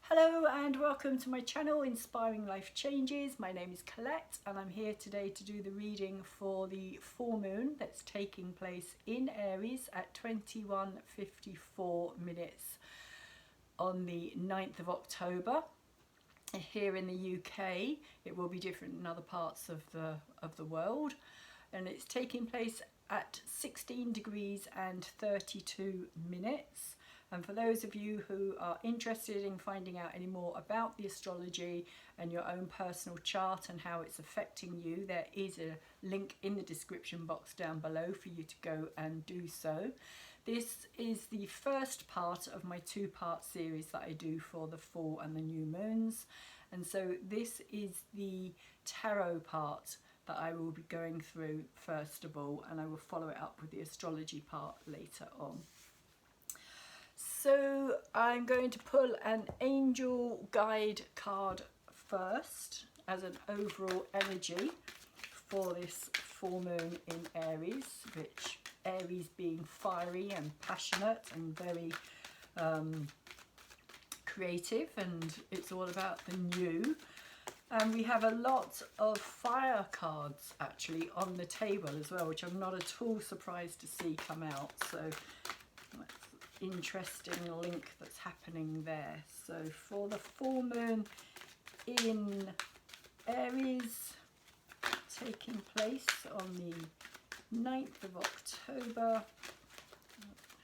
Hello and welcome to my channel Inspiring Life Changes. My name is Colette and I'm here today to do the reading for the full moon that's taking place in Aries at 21:54 minutes on the 9th of October. Here in the UK, it will be different in other parts of the world, and it's taking place at 16 degrees and 32 minutes. And for those of you who are interested in finding out any more about the astrology and your own personal chart and how it's affecting you, there is a link in the description box down below for you to go and do so. This is the first part of my two-part series that I do for the full and the new moons. And so this is the tarot part that I will be going through first of all, and I will follow it up with the astrology part later on. So I'm going to pull an angel guide card first as an overall energy for this full moon in Aries, which Aries being fiery and passionate and very creative, and it's all about the new. And we have a lot of fire cards actually on the table as well, which I'm not at all surprised to see come out. So interesting link that's happening there. So for the full moon in Aries taking place on the 9th of October,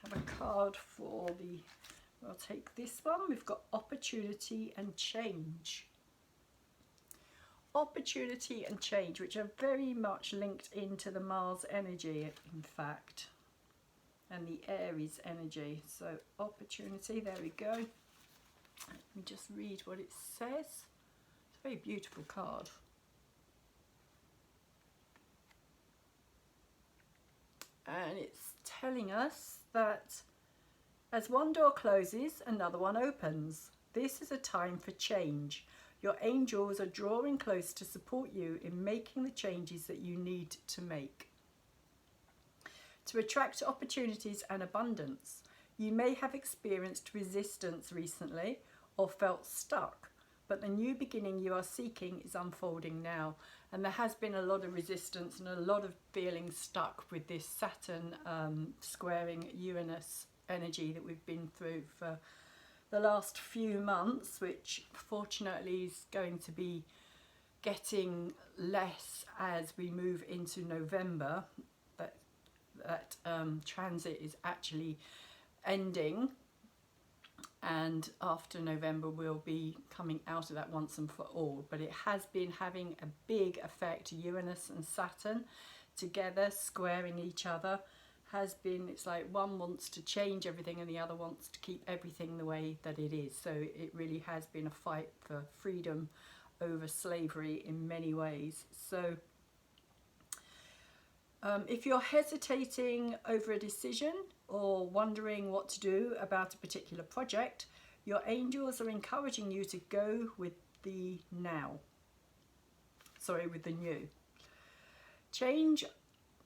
I have a card for the, I'll take this one. We've got opportunity and change. Opportunity and change, which are very much linked into the Mars energy, in fact, and the Aries energy. So opportunity, there we go. Let me just read what it says. It's a very beautiful card. And it's telling us that as one door closes, another one opens. This is a time for change. Your angels are drawing close to support you in making the changes that you need to make. To attract opportunities and abundance, you may have experienced resistance recently or felt stuck, but the new beginning you are seeking is unfolding now. And there has been a lot of resistance and a lot of feeling stuck with this Saturn squaring Uranus energy that we've been through for the last few months, which fortunately is going to be getting less as we move into November. That transit is actually ending, and after November we'll be coming out of that once and for all. But it has been having a big effect. Uranus and Saturn together squaring each other has been, it's like one wants to change everything and the other wants to keep everything the way that it is. So it really has been a fight for freedom over slavery in many ways. So if you're hesitating over a decision or wondering what to do about a particular project, your angels are encouraging you to go with the new. Change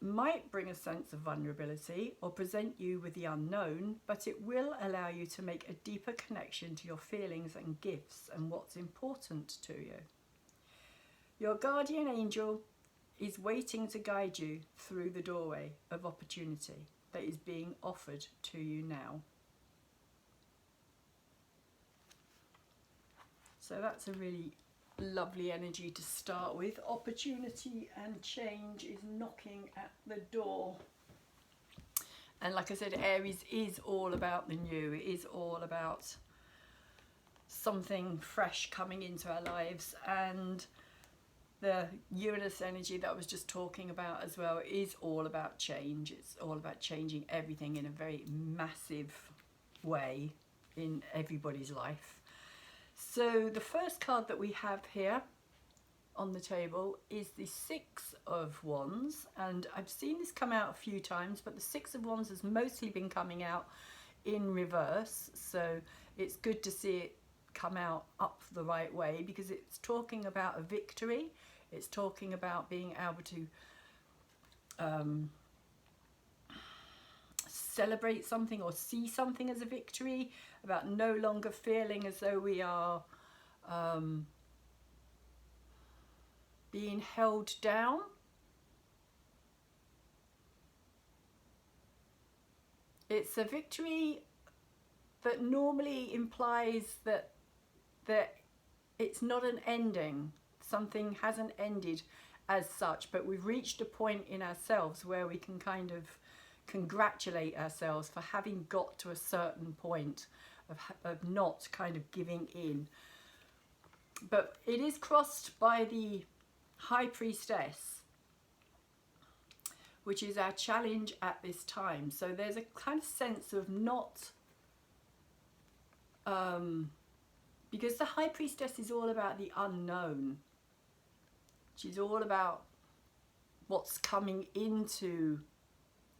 might bring a sense of vulnerability or present you with the unknown, but it will allow you to make a deeper connection to your feelings and gifts and what's important to you. Your guardian angel is waiting to guide you through the doorway of opportunity that is being offered to you now. So that's a really lovely energy to start with. Opportunity and change is knocking at the door. And like I said, Aries is all about the new. It is all about something fresh coming into our lives, and the Uranus energy that I was just talking about as well is all about change. It's all about changing everything in a very massive way in everybody's life. So the first card that we have here on the table is the Six of Wands, and I've seen this come out a few times, but the Six of Wands has mostly been coming out in reverse, so it's good to see it come out up the right way, because it's talking about a victory. It's talking about being able to celebrate something or see something as a victory, about no longer feeling as though we are being held down. It's a victory that normally implies that it's not an ending. Something hasn't ended as such, but we've reached a point in ourselves where we can kind of congratulate ourselves for having got to a certain point of not kind of giving in. But it is crossed by the High Priestess, which is our challenge at this time. So there's a kind of sense of not, because the High Priestess is all about the unknown. She's all about what's coming into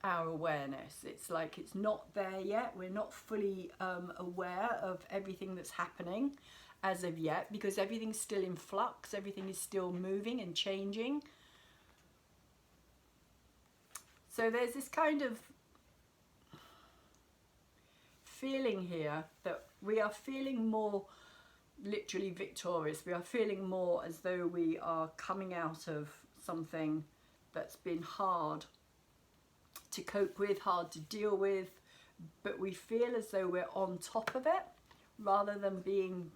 our awareness. It's like it's not there yet. We're not fully aware of everything that's happening as of yet, because everything's still in flux. Everything is still moving and changing. So there's this kind of feeling here that we are feeling more literally victorious. We are feeling more as though we are coming out of something that's been hard to cope with, hard to deal with, but we feel as though we're on top of it rather than being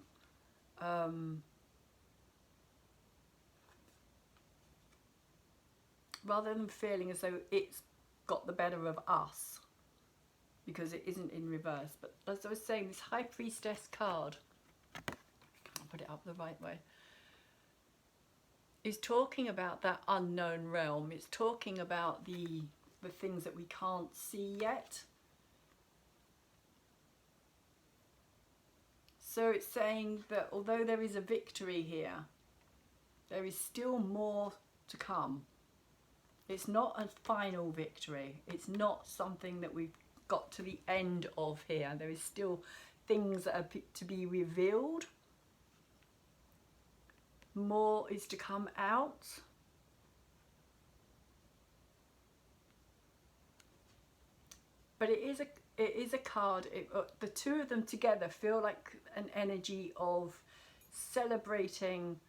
rather than feeling as though it's got the better of us, because it isn't in reverse. But as I was saying, this High Priestess card, I'll put it up the right way, is talking about that unknown realm. It's talking about the things that we can't see yet. So it's saying that although there is a victory here, there is still more to come. It's not a final victory. It's not something that we've got to the end of here. There is still things that are to be revealed. More is to come out. But it is a card. The two of them together feel like an energy of celebrating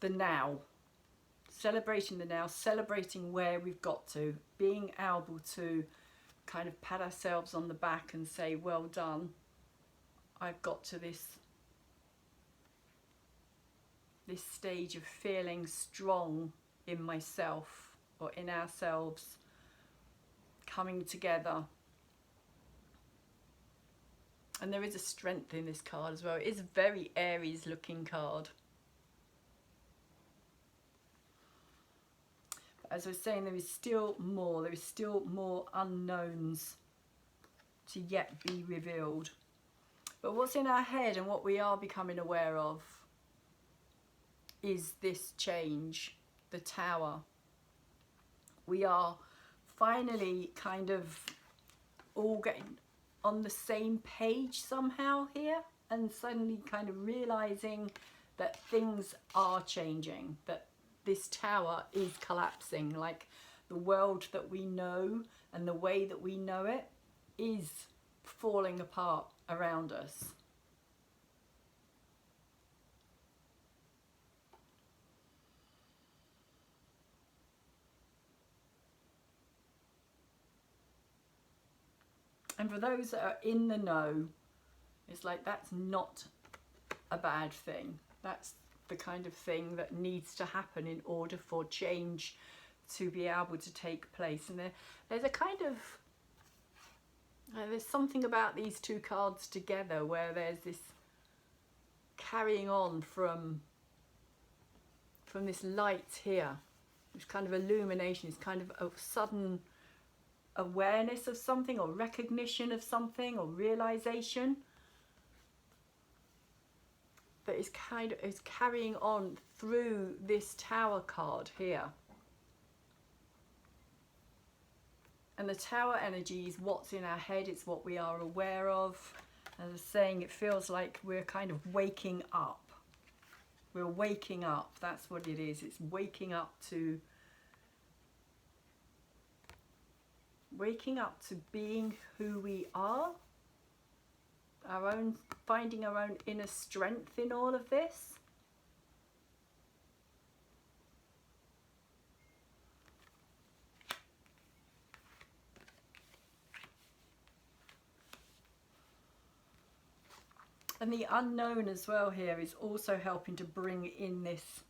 the now. Celebrating the now, celebrating where we've got to, being able to kind of pat ourselves on the back and say, well done, I've got to this stage of feeling strong in myself or in ourselves, coming together. And there is a strength in this card as well. It is a very Aries looking card. As I was saying, there is still more. There is still more unknowns to yet be revealed. But what's in our head and what we are becoming aware of is this change, the Tower. We are finally kind of all getting on the same page somehow here, and suddenly kind of realizing that things are changing, that this tower is collapsing, like the world that we know and the way that we know it is falling apart around us. And for those that are in the know, it's like that's not a bad thing. That's the kind of thing that needs to happen in order for change to be able to take place. And there's a kind of there's something about these two cards together where there's this carrying on from this light here, this kind of illumination, this kind of a sudden awareness of something, or recognition of something, or realization that is kind of is carrying on through this Tower card here. And the Tower energy is what's in our head, it's what we are aware of. As I was saying, it feels like we're kind of waking up. We're waking up, that's what it is. It's waking up to being who we are, finding our own inner strength in all of this. And the unknown as well here is also helping to bring in this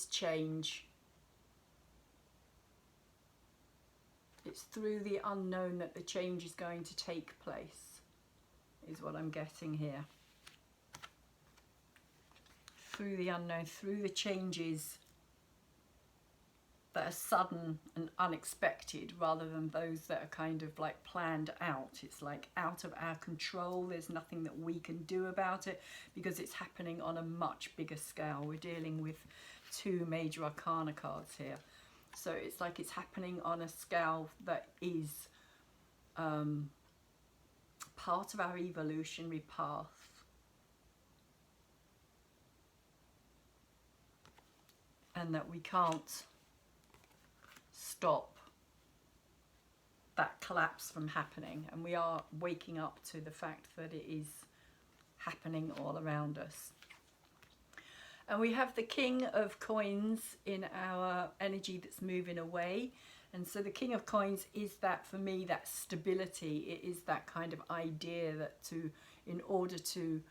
change. It's through the unknown that the change is going to take place, is what I'm getting here. Through the unknown, through the changes that are sudden and unexpected rather than those that are kind of like planned out. It's like out of our control. There's nothing that we can do about it because it's happening on a much bigger scale. We're dealing with 2 major arcana cards here. So it's like it's happening on a scale that is part of our evolutionary path. And that we can't stop that collapse from happening, and we are waking up to the fact that it is happening all around us. And we have the King of Coins in our energy that's moving away, and so the King of Coins is that, for me, that stability. It is that kind of idea that in order to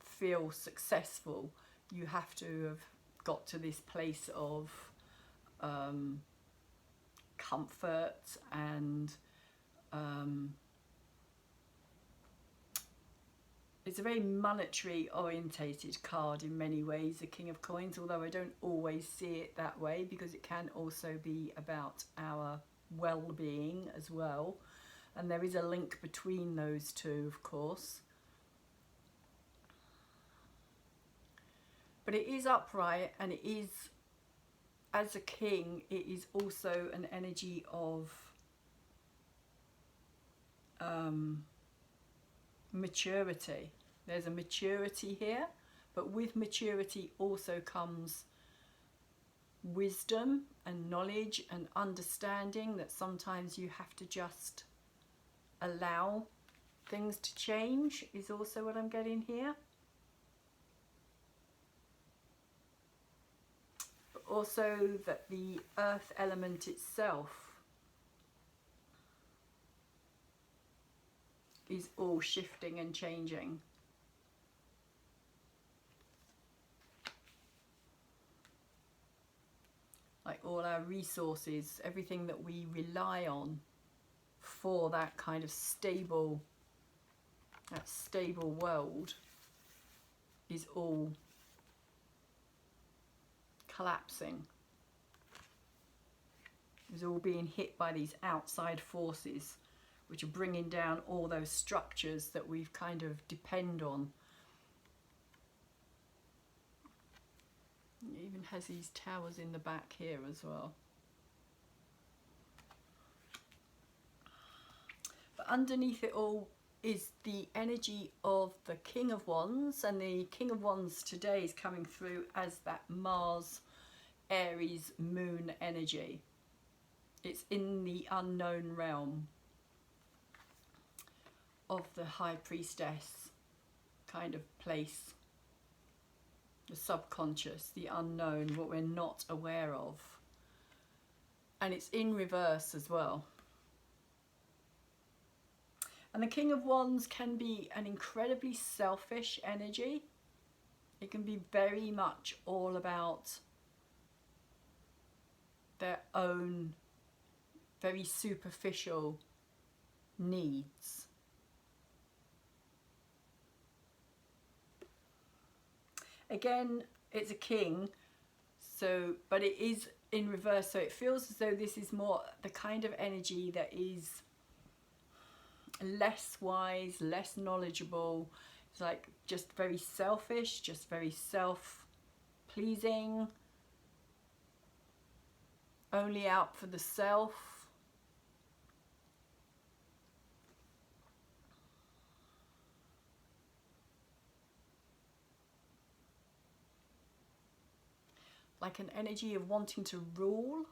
feel successful, you have to have got to this place of comfort and it's a very monetary orientated card in many ways, the King of Coins, although I don't always see it that way, because it can also be about our well-being as well, and there is a link between those two, of course. But it is upright, and it is, as a king, it is also an energy of maturity. There's a maturity here, but with maturity also comes wisdom and knowledge and understanding that sometimes you have to just allow things to change, is also what I'm getting here. But also that the earth element itself is all shifting and changing. Like all our resources, everything that we rely on for that kind of stable world is all collapsing. Is all being hit by these outside forces, which are bringing down all those structures that we've kind of depend on. It even has these towers in the back here as well. But underneath it all is the energy of the King of Wands, and the King of Wands today is coming through as that Mars, Aries, Moon energy. It's in the unknown realm of the High Priestess kind of place. The subconscious, the unknown, what we're not aware of. And it's in reverse as well. And the King of Wands can be an incredibly selfish energy. It can be very much all about their own very superficial needs. Again, it's a king, so, but it is in reverse, so it feels as though this is more the kind of energy that is less wise, less knowledgeable. It's like just very selfish, just very self-pleasing, only out for the self. Like an energy of wanting to rule,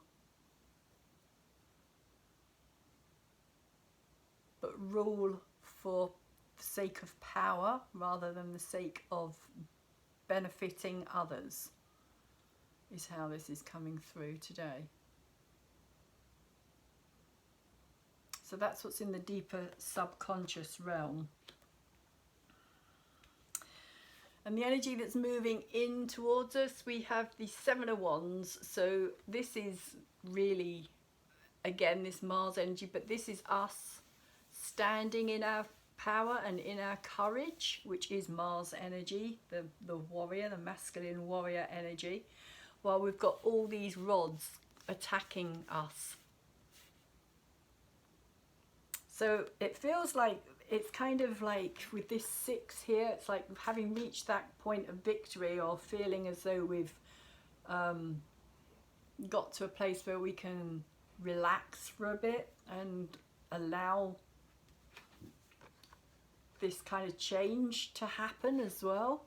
but rule for the sake of power rather than the sake of benefiting others, is how this is coming through today. So that's what's in the deeper subconscious realm. And the energy that's moving in towards us, we have the Seven of Wands. So this is really, again, this Mars energy, but this is us standing in our power and in our courage, which is Mars energy, the warrior, the masculine warrior energy, while we've got all these rods attacking us. So it feels like, it's kind of like with this 6 here, it's like having reached that point of victory, or feeling as though we've got to a place where we can relax for a bit and allow this kind of change to happen as well,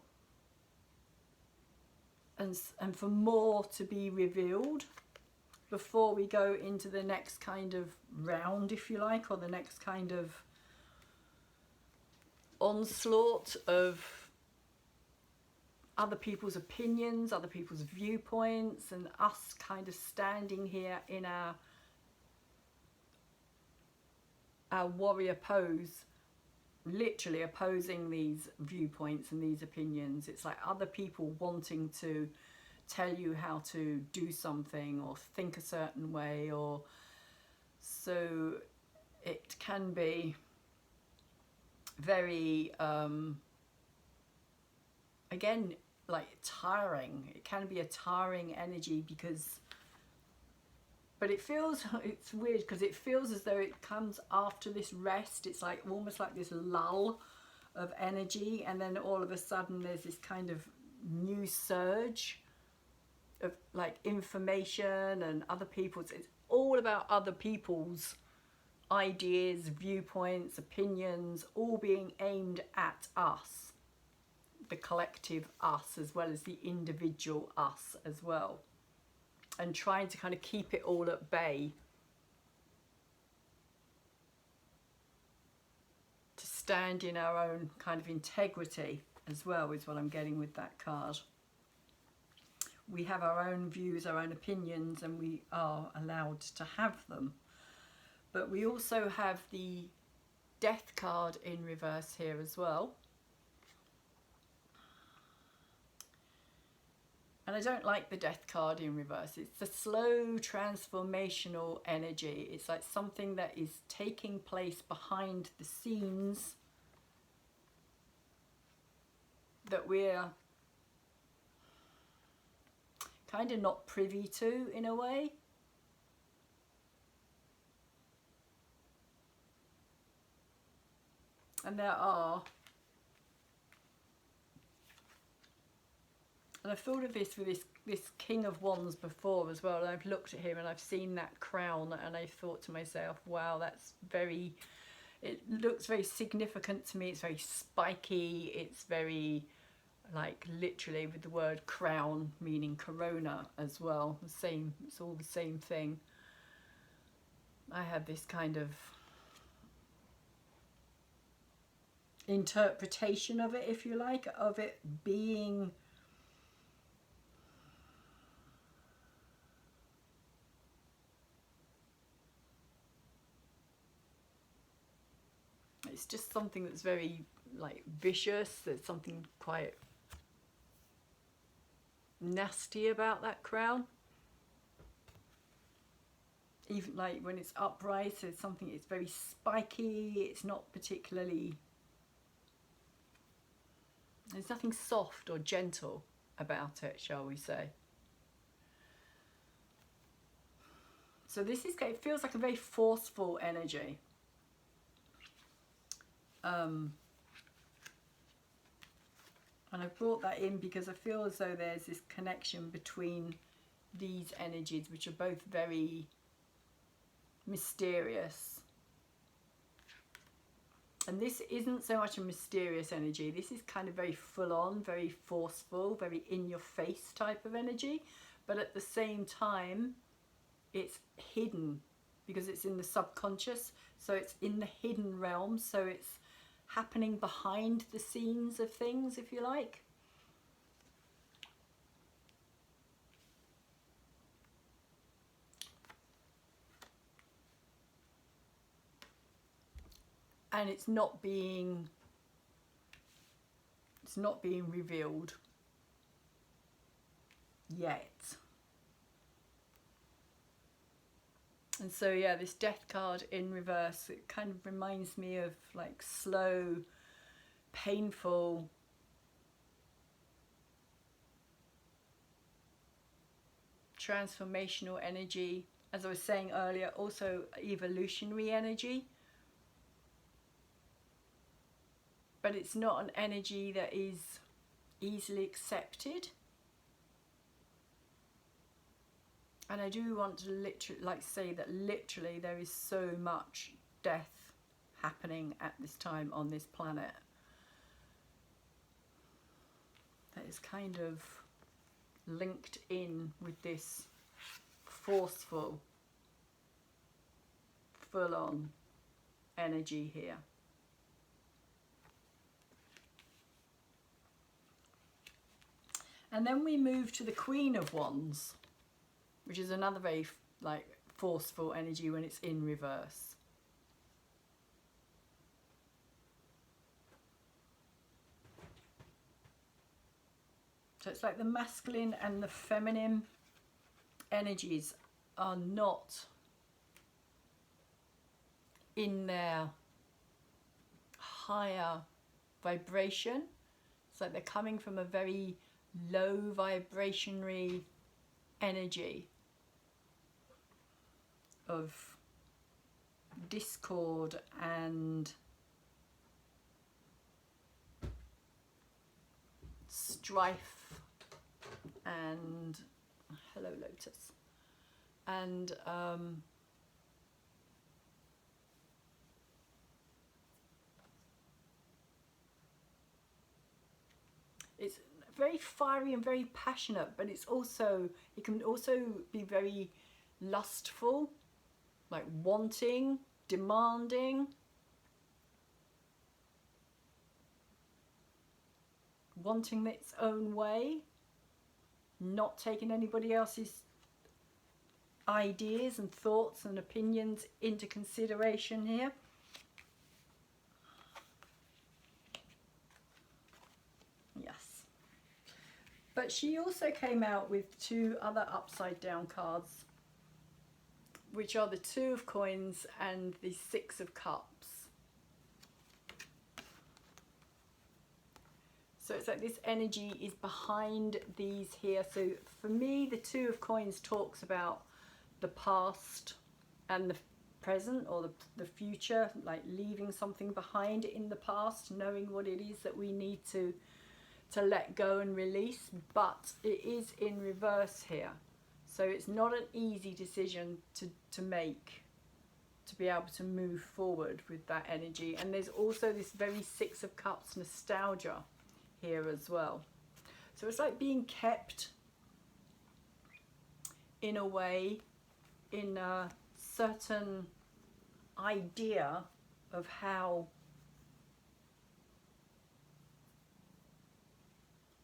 and for more to be revealed before we go into the next kind of round, if you like, or the next kind of onslaught of other people's opinions, other people's viewpoints, and us kind of standing here in our warrior pose, literally opposing these viewpoints and these opinions. It's like other people wanting to tell you how to do something or think a certain way, or so it can be very again, like tiring. It can be a tiring energy, because but it feels, it's weird because it feels as though it comes after this rest. It's like almost like this lull of energy, and then all of a sudden there's this kind of new surge of like information and other people's, it's all about other people's ideas, viewpoints, opinions, all being aimed at us, the collective us, as well as the individual us as well, and trying to kind of keep it all at bay, to stand in our own kind of integrity as well, is what I'm getting with that card. We have our own views, our own opinions, and we are allowed to have them. But we also have the Death card in reverse here as well. And I don't like the Death card in reverse. It's the slow transformational energy. It's like something that is taking place behind the scenes that we're kind of not privy to, in a way. And there are, and I've thought of this with this King of Wands before as well, and I've looked at him and I've seen that crown, and I've thought to myself, wow, that's very, it looks very significant to me. It's very spiky, it's very, like, literally with the word crown meaning corona as well, the same, it's all the same thing. I have this kind of interpretation of it, if you like, of it being it's just something that's very like vicious. There's something quite nasty about that crown. Even like when it's upright, it's something, it's very spiky, it's not particularly, there's nothing soft or gentle about it, shall we say. So this is, it feels like a very forceful energy. And I brought that in because I feel as though there's this connection between these energies, which are both very mysterious. And this isn't so much a mysterious energy. This is kind of very full on, very forceful, very in your face type of energy. But at the same time, it's hidden because it's in the subconscious. So it's in the hidden realm. So it's happening behind the scenes of things, if you like. And it's not being revealed yet. And so yeah, this Death card in reverse, it kind of reminds me of like slow, painful, transformational energy. As I was saying earlier, also evolutionary energy. But it's not an energy that is easily accepted. And I do want to say that literally there is so much death happening at this time on this planet that is kind of linked in with this forceful, full-on energy here. And then we move to the Queen of Wands, which is another very like forceful energy when it's in reverse. So it's like the masculine and the feminine energies are not in their higher vibration. It's like they're coming from a very low vibrationary energy of discord and strife and hello Lotus and it's very fiery and very passionate, but it can also be very lustful, like wanting, demanding, wanting its own way, not taking anybody else's ideas and thoughts and opinions into consideration here. Yes. But she also came out with two other upside down cards, which are the Two of Coins and the Six of Cups. So it's like this energy is behind these here. So for me, the Two of Coins talks about the past and the present, or the future, like leaving something behind in the past, knowing what it is that we need to let go and release. But it is in reverse here. So it's not an easy decision to make, to be able to move forward with that energy. And there's also this very Six of Cups nostalgia here as well. So it's like being kept in a way, in a certain idea of how,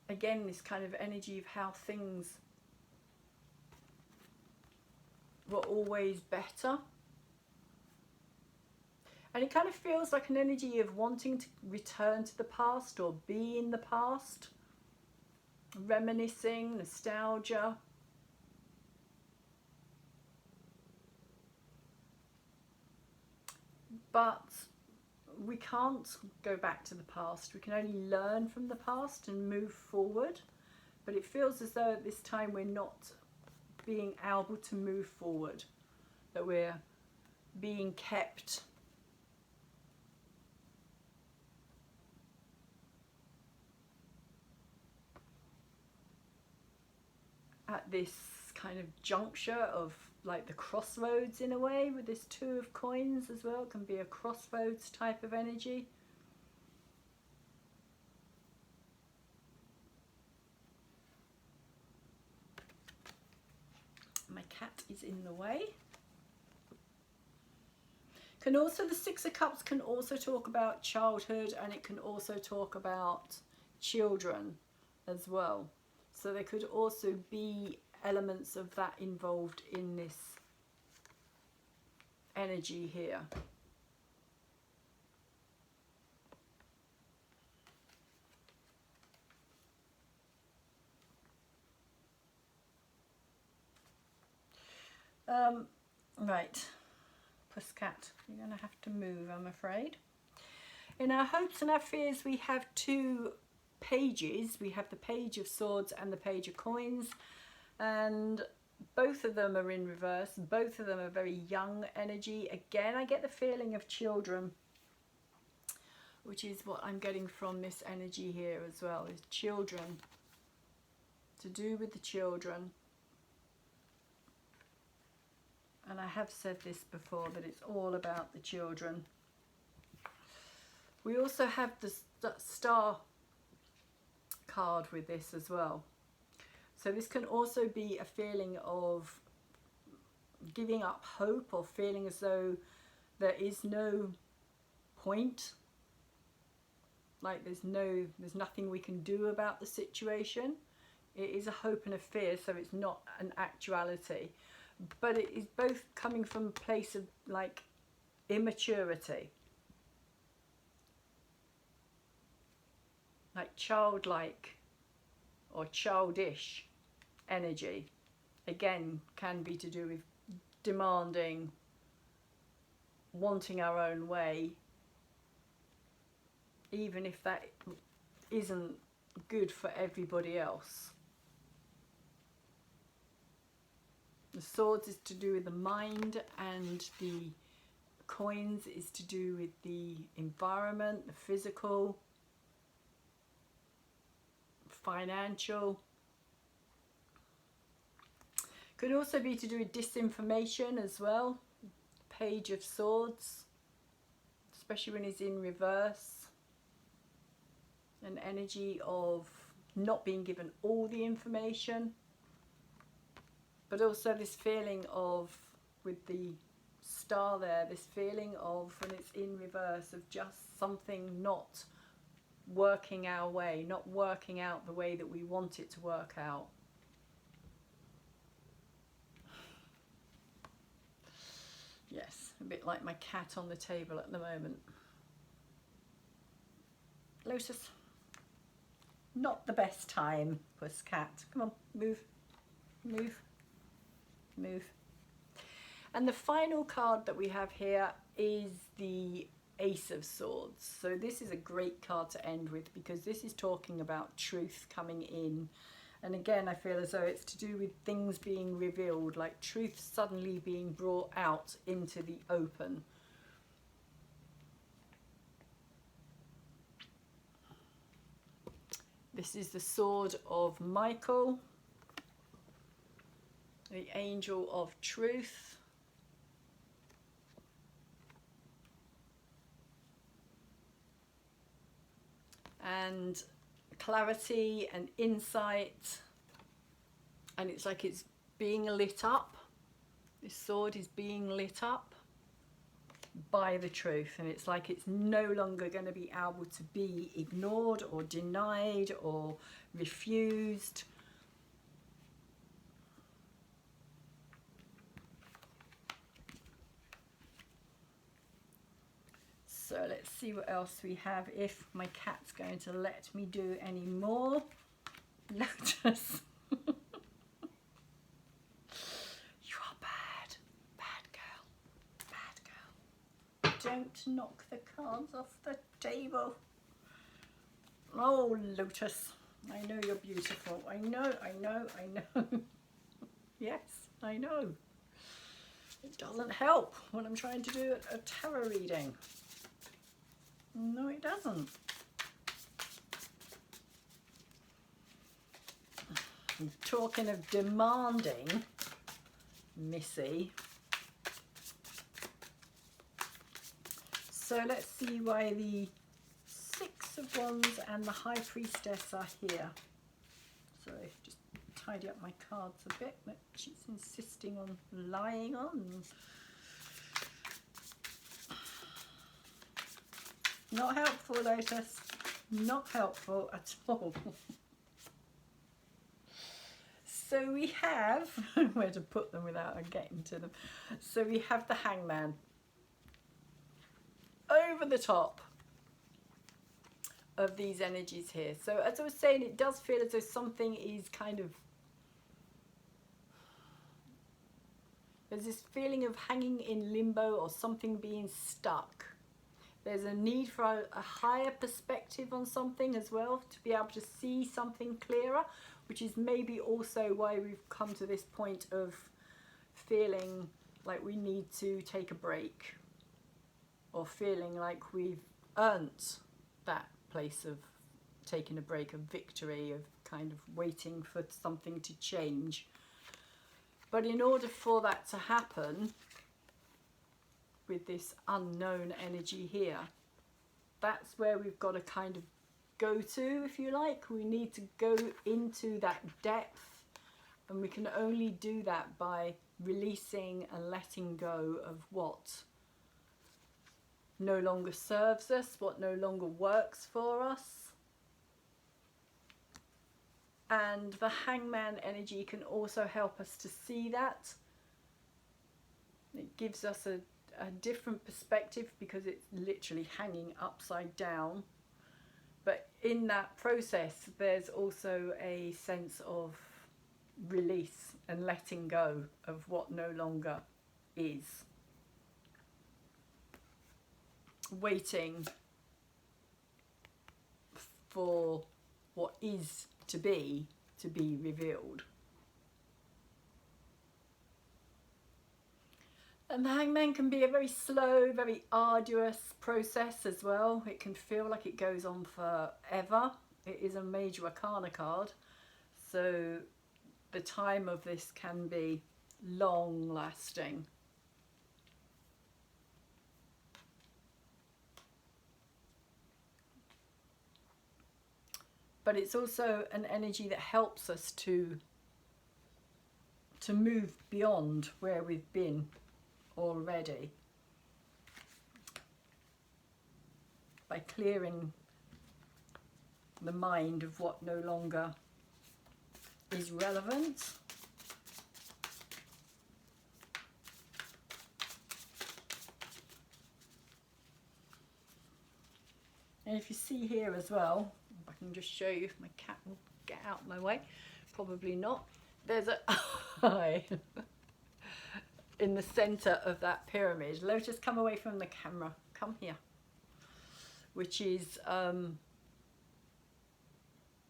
again, this kind of energy of how things were always better. And it kind of feels like an energy of wanting to return to the past or be in the past, reminiscing, nostalgia. But we can't go back to the past. We can only learn from the past and move forward. But it feels as though at this time we're not being able to move forward, that we're being kept at this kind of juncture of like the crossroads in a way, with this Two of Coins as well. It can be a crossroads type of energy. My cat is in the way. Can also, the Six of Cups can also talk about childhood, and it can also talk about children as well. So there could also be elements of that involved in this energy here. Right, Pusscat, you're going to have to move, I'm afraid. In our hopes and our fears, we have two pages. We have the Page of Swords and the Page of Coins, and both of them are in reverse. Both of them are very young energy. Again, I get the feeling of children, which is what I'm getting from this energy here as well, is children, to do with the children. And I have said this before, that it's all about the children. We also have the Star card with this as well. So this can also be a feeling of giving up hope, or feeling as though there is no point, like there's nothing we can do about the situation. It is a hope and a fear, so it's not an actuality. But it is both coming from a place of like immaturity, like childlike or childish energy. Again, can be to do with demanding, wanting our own way, even if that isn't good for everybody else. The Swords is to do with the mind, and the Coins is to do with the environment, the physical, financial. Could also be to do with disinformation as well. Page of Swords, especially when it's in reverse. An energy of not being given all the information. But also this feeling of, with the Star there, this feeling of, when it's in reverse, of just something not working our way, not working out the way that we want it to work out. Yes, a bit like my cat on the table at the moment. Lotus, not the best time, Pusscat. Come on, move, move. Move. And the final card that we have here is the Ace of Swords. So this is a great card to end with, because this is talking about truth coming in. And again, I feel as though it's to do with things being revealed, like truth suddenly being brought out into the open. This is the Sword of Michael, the Angel of Truth, and clarity and insight, and it's like it's being lit up. This sword is being lit up by the truth, and it's like it's no longer going to be able to be ignored or denied or refused. So let's see what else we have, if my cat's going to let me do any more. Lotus. You are bad. Bad girl. Bad girl. Don't knock the cards off the table. Oh, Lotus. I know you're beautiful. I know. Yes, I know. It doesn't help when I'm trying to do a tarot reading. No, it doesn't. Talking of demanding, Missy. So let's see why the Six of Wands and the High Priestess are here. Sorry, just tidy up my cards a bit, but she's insisting on lying on. Not helpful, Lotus. Not helpful at all. So we have, where to put them without getting to them. So we have the Hangman. Over the top of these energies here. So as I was saying, it does feel as though something is kind of, there's this feeling of hanging in limbo or something being stuck. There's a need for a higher perspective on something as well, to be able to see something clearer, which is maybe also why we've come to this point of feeling like we need to take a break, or feeling like we've earned that place of taking a break, of victory, of kind of waiting for something to change. But in order for that to happen, with this unknown energy here, that's where we've got to kind of go to, if you like. We need to go into that depth, and we can only do that by releasing and letting go of what no longer serves us, what no longer works for us. And the Hangman energy can also help us to see that. It gives us a different perspective because it's literally hanging upside down. But in that process, there's also a sense of release and letting go of what no longer is. Waiting for what is to be revealed. And the Hangman can be a very slow, very arduous process as well. It can feel like it goes on forever. It is a major arcana card, so the time of this can be long lasting. But it's also an energy that helps us to move beyond where we've been already, by clearing the mind of what no longer is relevant. And if you see here as well, if I can just show you if my cat will get out of my way, probably not, there's a eye in the center of that pyramid. Lotus, come away from the camera, come here. Which is,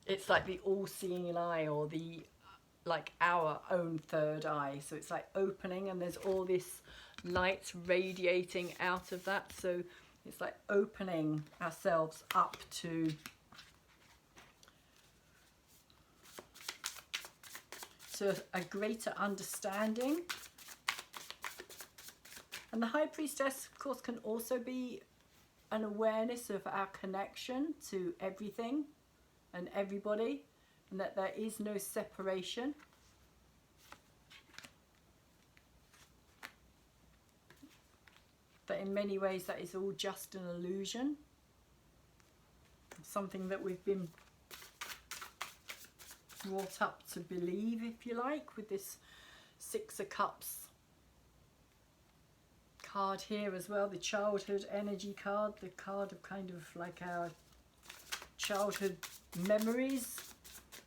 it's like the all-seeing eye, or the, like our own third eye. So it's like opening, and there's all this light radiating out of that. So it's like opening ourselves up to a greater understanding. And the High Priestess, of course, can also be an awareness of our connection to everything and everybody, and that there is no separation. That in many ways that is all just an illusion. Something that we've been brought up to believe, if you like, with this Six of Cups card here as well, the childhood energy card, the card of kind of like our childhood memories,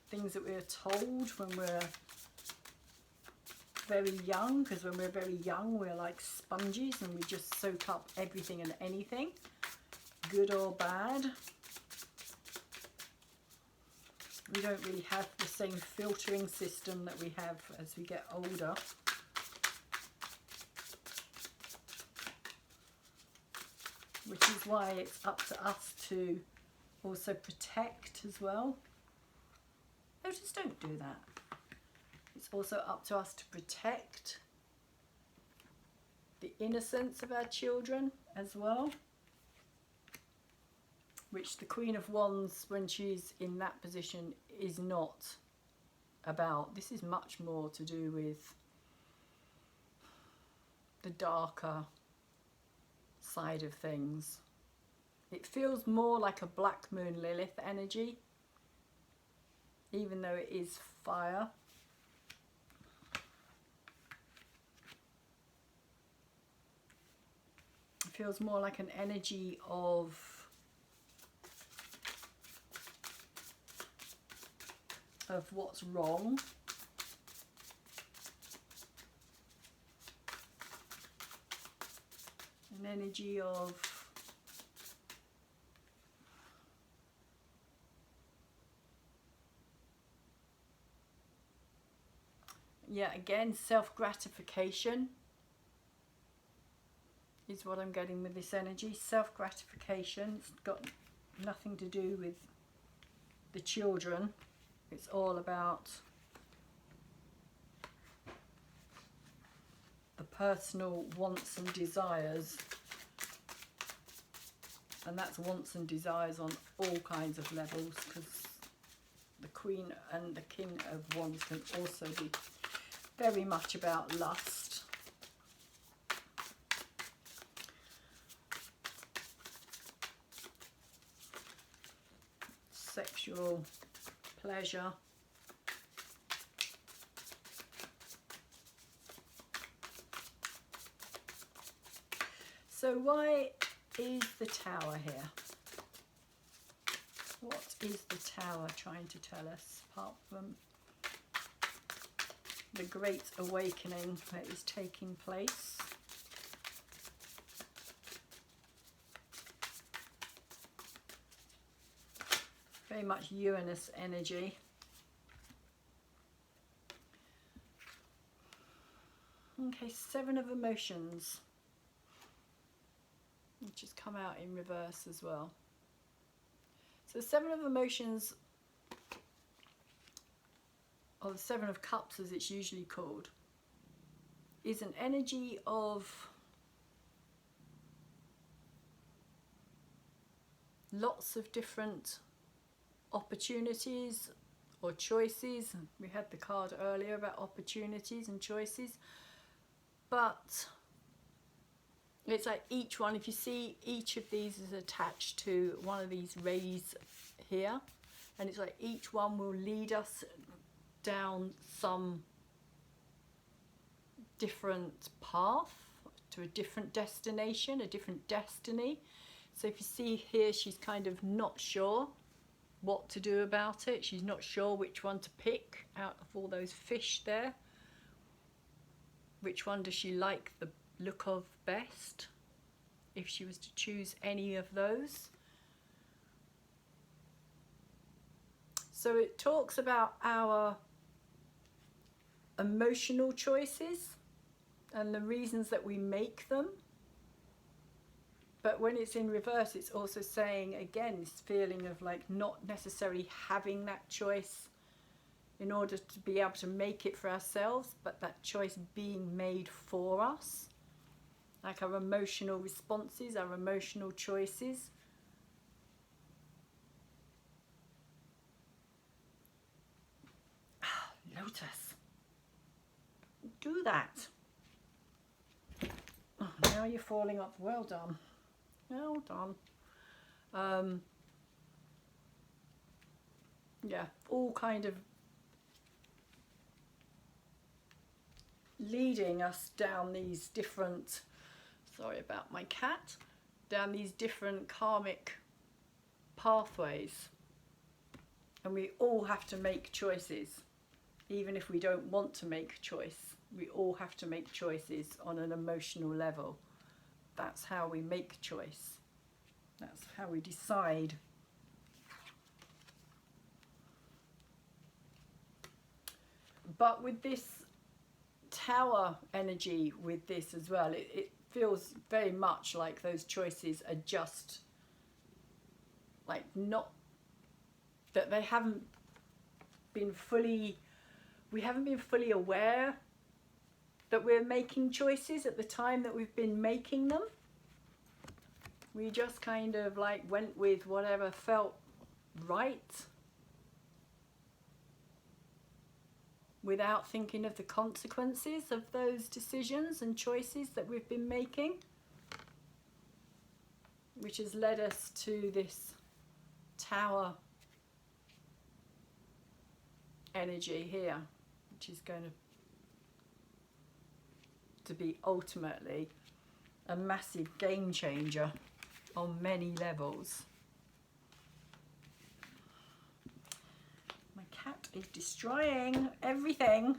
things that we're told when we're very young, because when we're very young we're like sponges and we just soak up everything and anything, good or bad. We don't really have the same filtering system that we have as we get older. Which is why it's up to us to also protect as well. No, just don't do that. It's also up to us to protect the innocence of our children as well. Which the Queen of Wands, when she's in that position, is not about. This is much more to do with the darker side of things. It feels more like a black moon Lilith energy, even though it is fire. It feels more like an energy of what's wrong. An energy of again, self-gratification is what I'm getting with this energy. Self-gratification. It's got nothing to do with the children. It's all about the personal wants and desires. And that's wants and desires on all kinds of levels, because the Queen and the King of Wands can also be very much about lust. Sexual pleasure. So why is the Tower here? What is the Tower trying to tell us, apart from the great awakening that is taking place? Very much Uranus energy. Okay, Seven of Emotions, which has come out in reverse as well. So Seven of Emotions, or the Seven of Cups as it's usually called, is an energy of lots of different opportunities or choices. We had the card earlier about opportunities and choices, but it's like each one, if you see each of these is attached to one of these rays here, and it's like each one will lead us down some different path to a different destination, a different destiny. So if you see here, she's kind of not sure what to do about it. She's not sure which one to pick out of all those fish there. Which one does she like the look of best, if she was to choose any of those? So it talks about our emotional choices and the reasons that we make them. But when it's in reverse, it's also saying, again, this feeling of like not necessarily having that choice in order to be able to make it for ourselves, but that choice being made for us. Like our emotional responses, our emotional choices. Lotus. Do that. Oh, now you're falling off. Well done. Well done. Yeah, all kind of leading us down these different, sorry about my cat, down these different karmic pathways. And we all have to make choices, even if we don't want to make a choice. We all have to make choices on an emotional level. That's how we make choice. That's how we decide. But with this Tower energy, with this as well, it feels very much like those choices are just like not, that they haven't been fully, we haven't been fully aware that we're making choices at the time that we've been making them. We just kind of like went with whatever felt right without thinking of the consequences of those decisions and choices that we've been making. which has led us to this Tower energy here, which is going to be ultimately a massive game changer on many levels. My cat is destroying everything.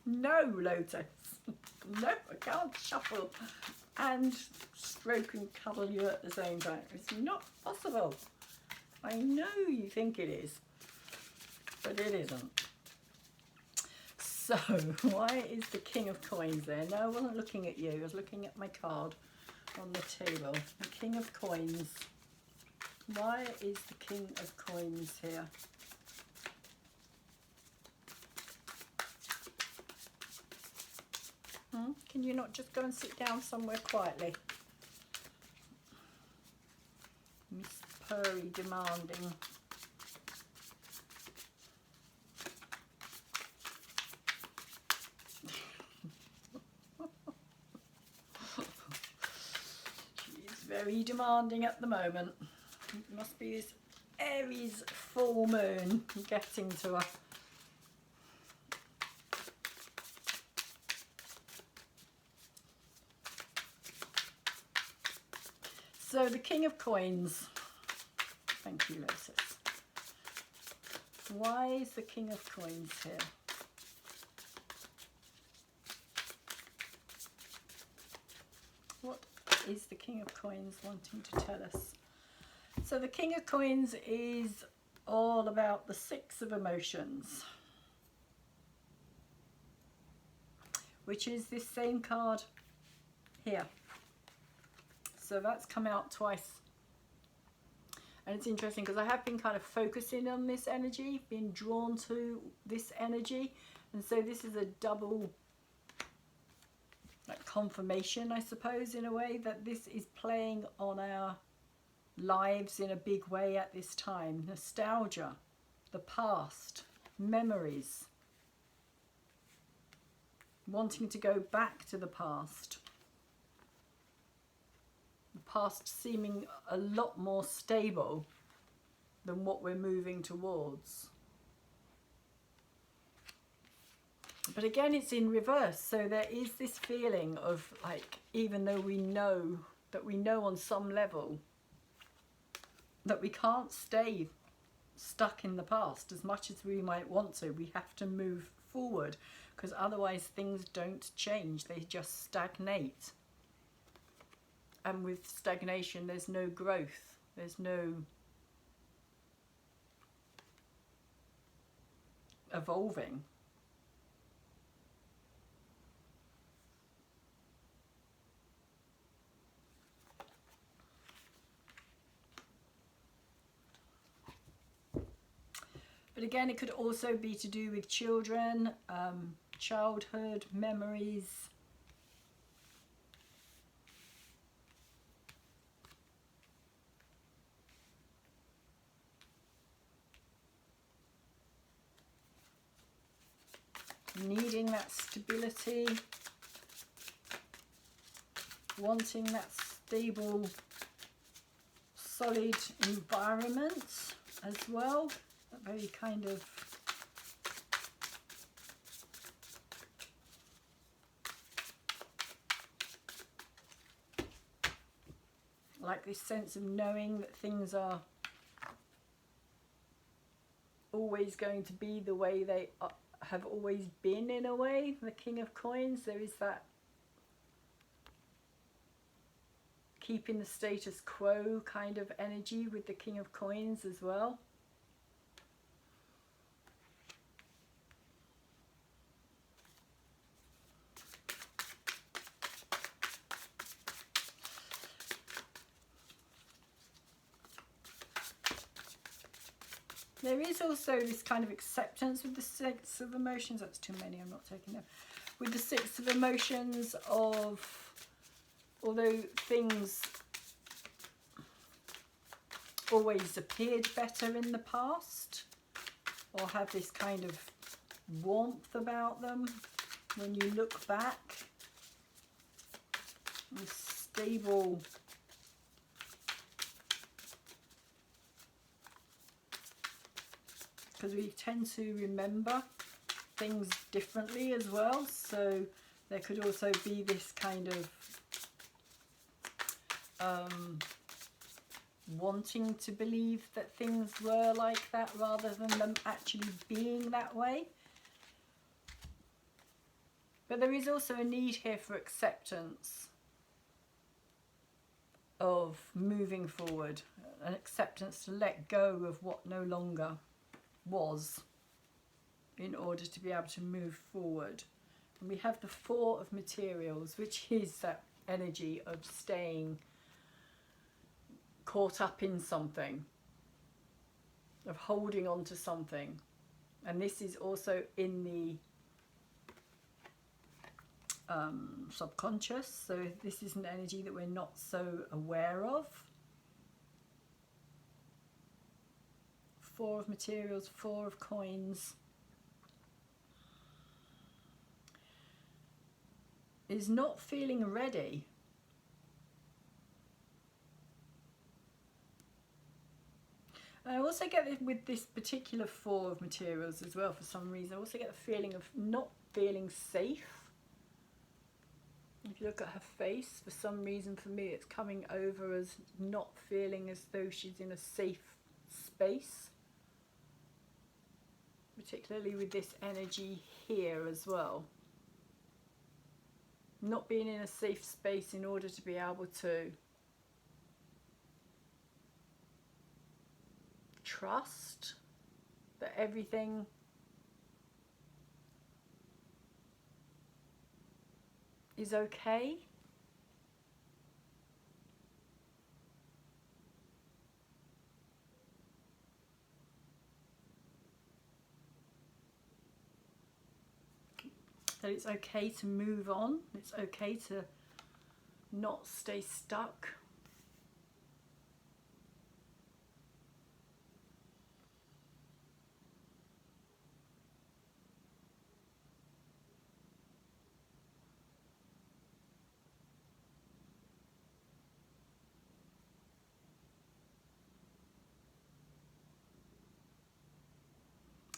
No, Lotus. No, I can't shuffle and stroke and cuddle you at the same time. It's not possible. I know you think it is, but it isn't. So, why is the King of Coins there? No, I wasn't looking at you. I was looking at my card on the table. The King of Coins. Why is the King of Coins here? Can you not just go and sit down somewhere quietly? Miss Purry demanding. She's very demanding at the moment. It must be this Aries full moon getting to her. So the King of Coins. Thank you, Lotus. Why is the King of Coins here? What is the King of Coins wanting to tell us? So the King of Coins is all about the Six of Emotions, which is this same card here. So that's come out twice. And it's interesting because I have been kind of focusing on this energy, being drawn to this energy. And so this is a double like confirmation, I suppose, in a way, that this is playing on our lives in a big way at this time. Nostalgia, the past, memories, wanting to go back to the past. The past seeming a lot more stable than what we're moving towards. But again, it's in reverse. So there is this feeling of like, even though we know on some level that we can't stay stuck in the past as much as we might want to. We have to move forward because otherwise things don't change. They just stagnate. And with stagnation, there's no growth. There's no evolving. But again, it could also be to do with children, childhood memories. Needing that stability, wanting that stable, solid environment as well. That very kind of like this sense of knowing that things are always going to be the way they have always been, in a way. The King of Coins, there is that keeping the status quo kind of energy with the King of Coins as well. There is also this kind of acceptance with the Six of Emotions. That's too many, I'm not taking them. With the Six of Emotions of, although things always appeared better in the past, or have this kind of warmth about them, when you look back, this stable because we tend to remember things differently as well. So there could also be this kind of wanting to believe that things were like that rather than them actually being that way. But there is also a need here for acceptance of moving forward, an acceptance to let go of what no longer was in order to be able to move forward. And we have the Four of Materials, which is that energy of staying caught up in something, of holding on to something. And this is also in the subconscious, so this is an energy that we're not so aware of. Four of Materials, Four of Coins is not feeling ready. I also get it with this particular Four of Materials as well, for some reason. I also get the feeling of not feeling safe. If you look at her face, for some reason for me it's coming over as not feeling as though she's in a safe space. Particularly with this energy here as well. Not being in a safe space in order to be able to trust that everything is okay. That it's okay to move on. It's okay to not stay stuck.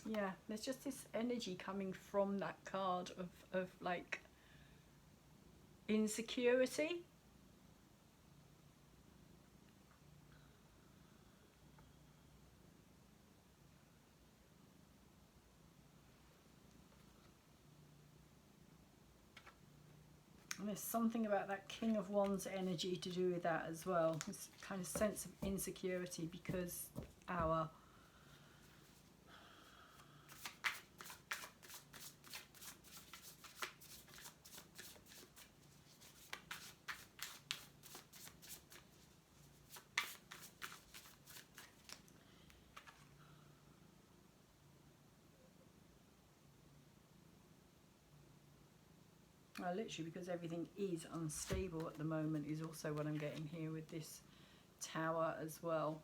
Yeah, there's just this energy coming from that card of like insecurity. And there's something about that King of Wands energy to do with that as well. This kind of sense of insecurity because our literally, because everything is unstable at the moment is also what I'm getting here with this Tower as well.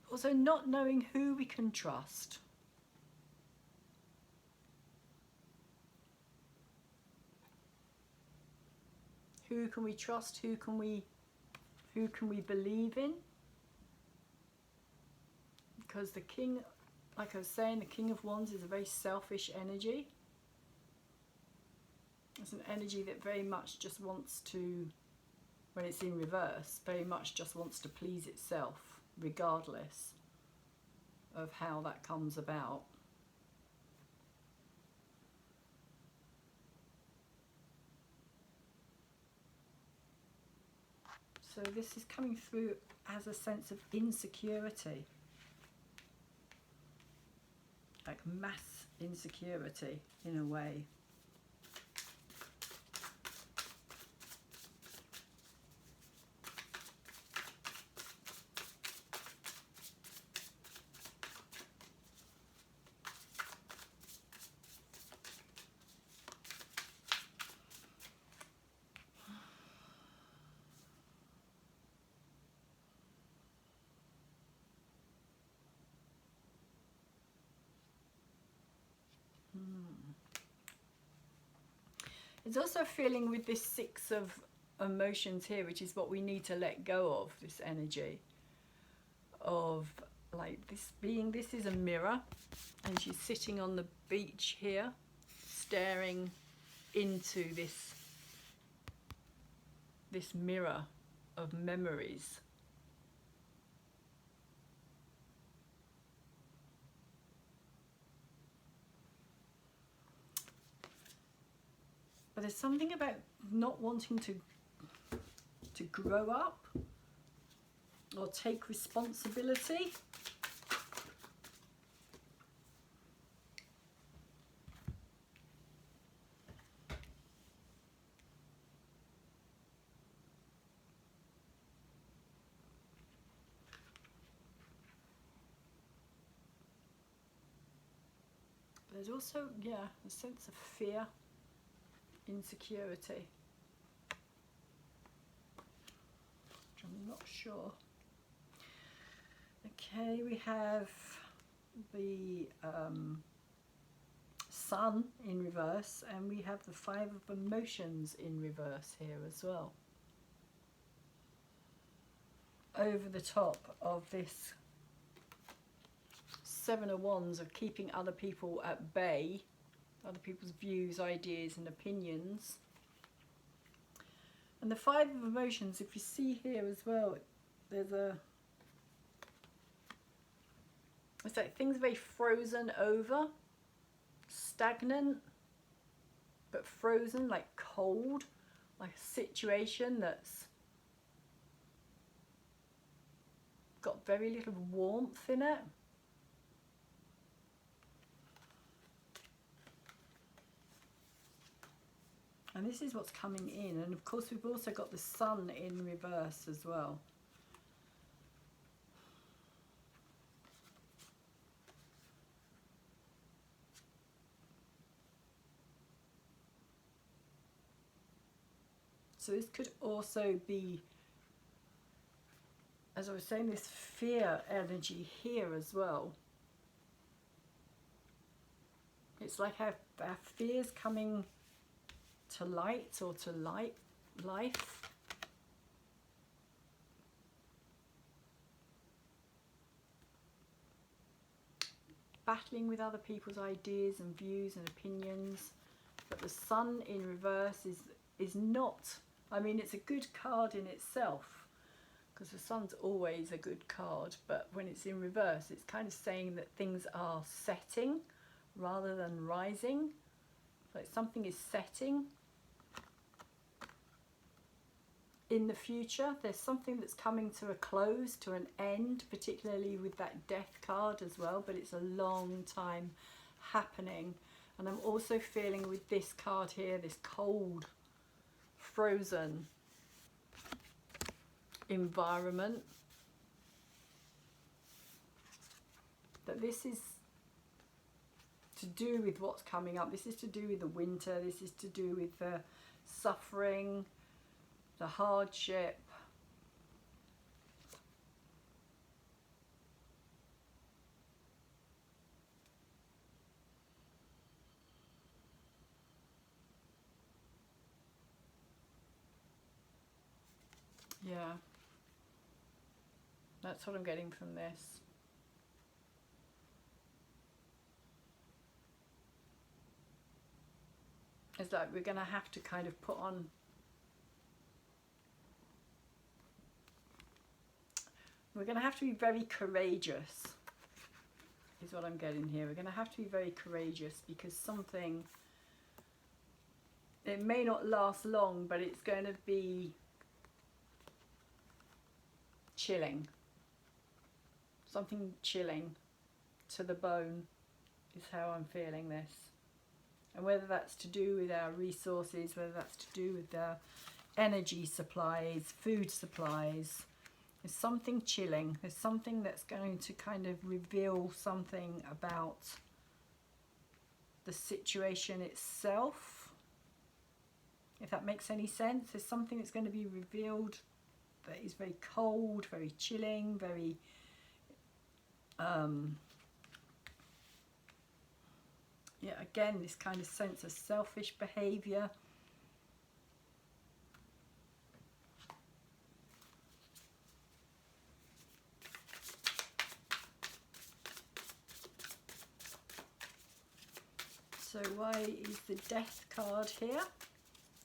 Also not knowing who we can trust. Who can we trust? Who can we believe in? Because the King, like I was saying, the King of Wands is a very selfish energy. It's an energy that very much just wants to, when it's in reverse, very much just wants to please itself, regardless of how that comes about. So this is coming through as a sense of insecurity, like mass insecurity in a way. There's also a feeling with this 6 of emotions here, which is what we need to let go of, this energy of like this being, this is a mirror, and she's sitting on the beach here staring into this mirror of memories. But there's something about not wanting to grow up or take responsibility. There's also, yeah, a sense of fear, insecurity, which I'm not sure. Okay, we have the Sun in reverse, and we have the 5 of emotions in reverse here as well. Over the top of this 7 of Wands of keeping other people at bay, other people's views, ideas and opinions. And the 5 of emotions, if you see here as well, there's a, it's like things very frozen over, stagnant, but frozen, like cold, like a situation that's got very little warmth in it. And this is what's coming in. And of course we've also got the Sun in reverse as well. So this could also be, as I was saying, this fear energy here as well. It's like our fears coming to light or to life. Battling with other people's ideas and views and opinions. But the Sun in reverse is not, I mean, it's a good card in itself, because the Sun's always a good card, but when it's in reverse, it's kind of saying that things are setting rather than rising. Like something is setting in the future. There's something that's coming to a close, to an end, particularly with that Death card as well, but it's a long time happening. And I'm also feeling with this card here, this cold, frozen environment, that this is to do with what's coming up. This is to do with the winter. This is to do with the suffering, the hardship. Yeah, that's what I'm getting from this. It's like we're going to have to kind of put on, we're going to have to be very courageous, is what I'm getting here. We're going to have to be very courageous, because something, it may not last long, but it's going to be chilling. Something chilling to the bone is how I'm feeling this. And whether that's to do with our resources, whether that's to do with our energy supplies, food supplies, there's something chilling. There's something that's going to kind of reveal something about the situation itself, if that makes any sense. There's something that's going to be revealed that is very cold, very chilling, very yeah, again, this kind of sense of selfish behaviour, why is the Death card here?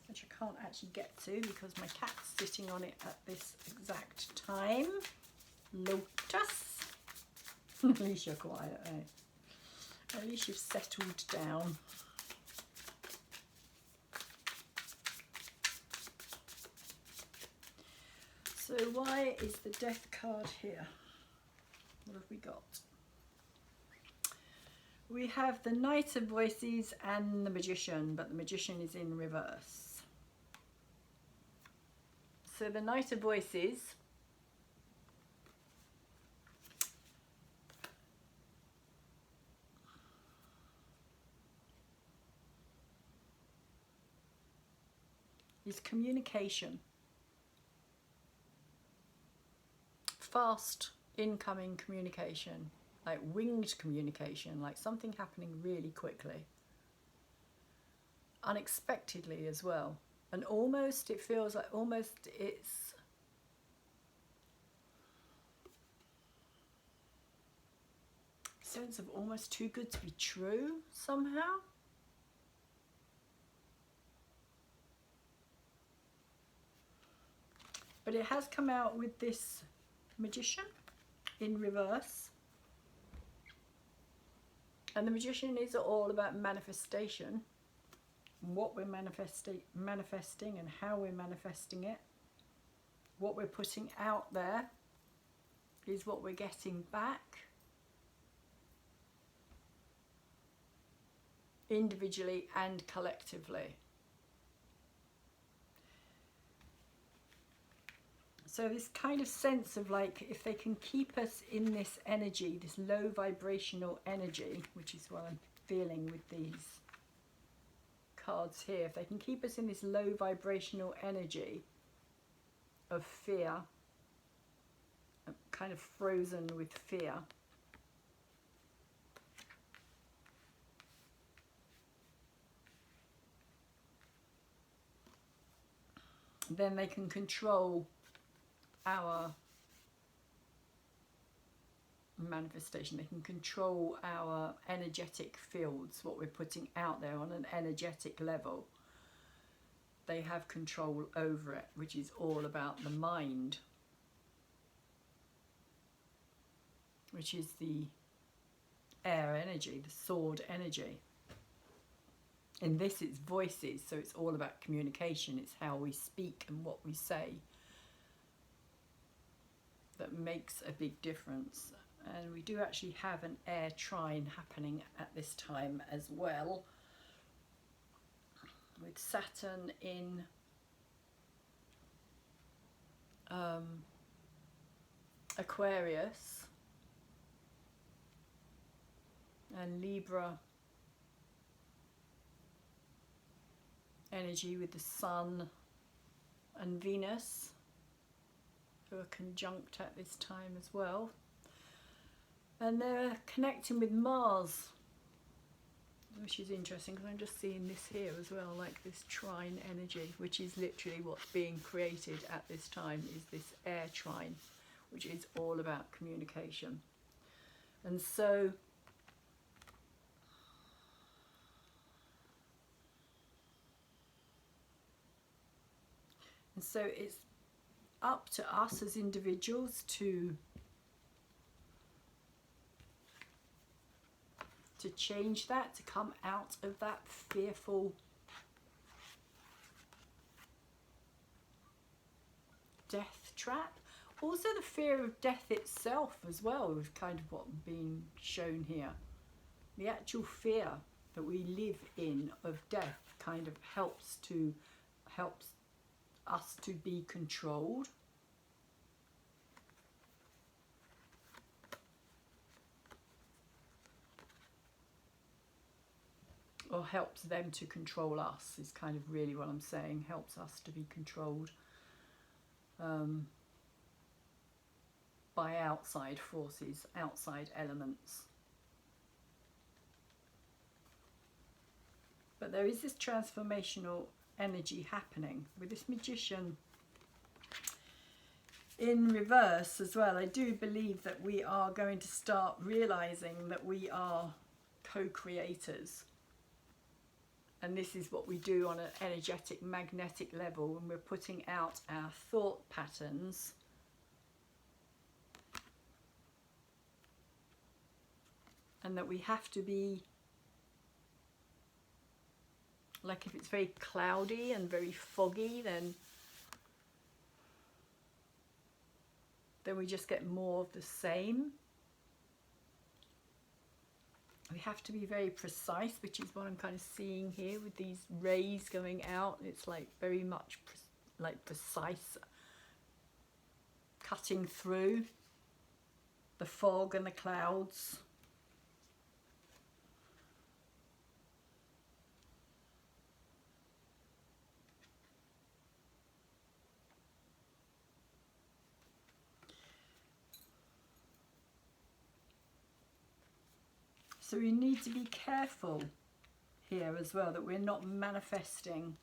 Which I can't actually get to because my cat's sitting on it at this exact time. Lotus. At least you're quiet, eh? At least you've settled down. So why is the Death card here? What have we got? We have the Knight of Voices and the Magician, but the Magician is in reverse. So the Knight of Voices is communication. Fast incoming communication, like winged communication, like something happening really quickly, unexpectedly as well, and almost it feels like almost it's a sense of almost too good to be true somehow. But it has come out with this Magician in reverse, and the Magician is all about manifestation, what we're manifesting and how we're manifesting it. What we're putting out there is what we're getting back, individually and collectively. So this kind of sense of like, if they can keep us in this energy, this low vibrational energy, which is what I'm feeling with these cards here, if they can keep us in this low vibrational energy of fear, kind of frozen with fear, then they can control our manifestation. They can control our energetic fields, what we're putting out there on an energetic level. They have control over it, which is all about the mind, which is the air energy, the sword energy. In this it's voices, so it's all about communication. It's how we speak and what we say that makes a big difference. And we do actually have an air trine happening at this time as well, with Saturn in Aquarius and Libra energy with the Sun and Venus, who are conjunct at this time as well. And they're connecting with Mars, which is interesting because I'm just seeing this here as well, like this trine energy, which is literally what's being created at this time, is this air trine, which is all about communication. And so it's up to us as individuals to change that, to come out of that fearful death trap. Also the fear of death itself as well is kind of what's being shown here. The actual fear that we live in of death kind of helps us to be controlled. Or helps them to control us, is kind of really what I'm saying. Helps us to be controlled by outside forces, outside elements. But there is this transformational energy happening with this Magician in reverse as well. I do believe that we are going to start realizing that we are co-creators. And this is what we do on an energetic, magnetic level when we're putting out our thought patterns. And that we have to be, like if it's very cloudy and very foggy, then we just get more of the same. We have to be very precise, which is what I'm kind of seeing here with these rays going out. It's like very much like precise, cutting through the fog and the clouds. So we need to be careful here as well that we're not manifesting,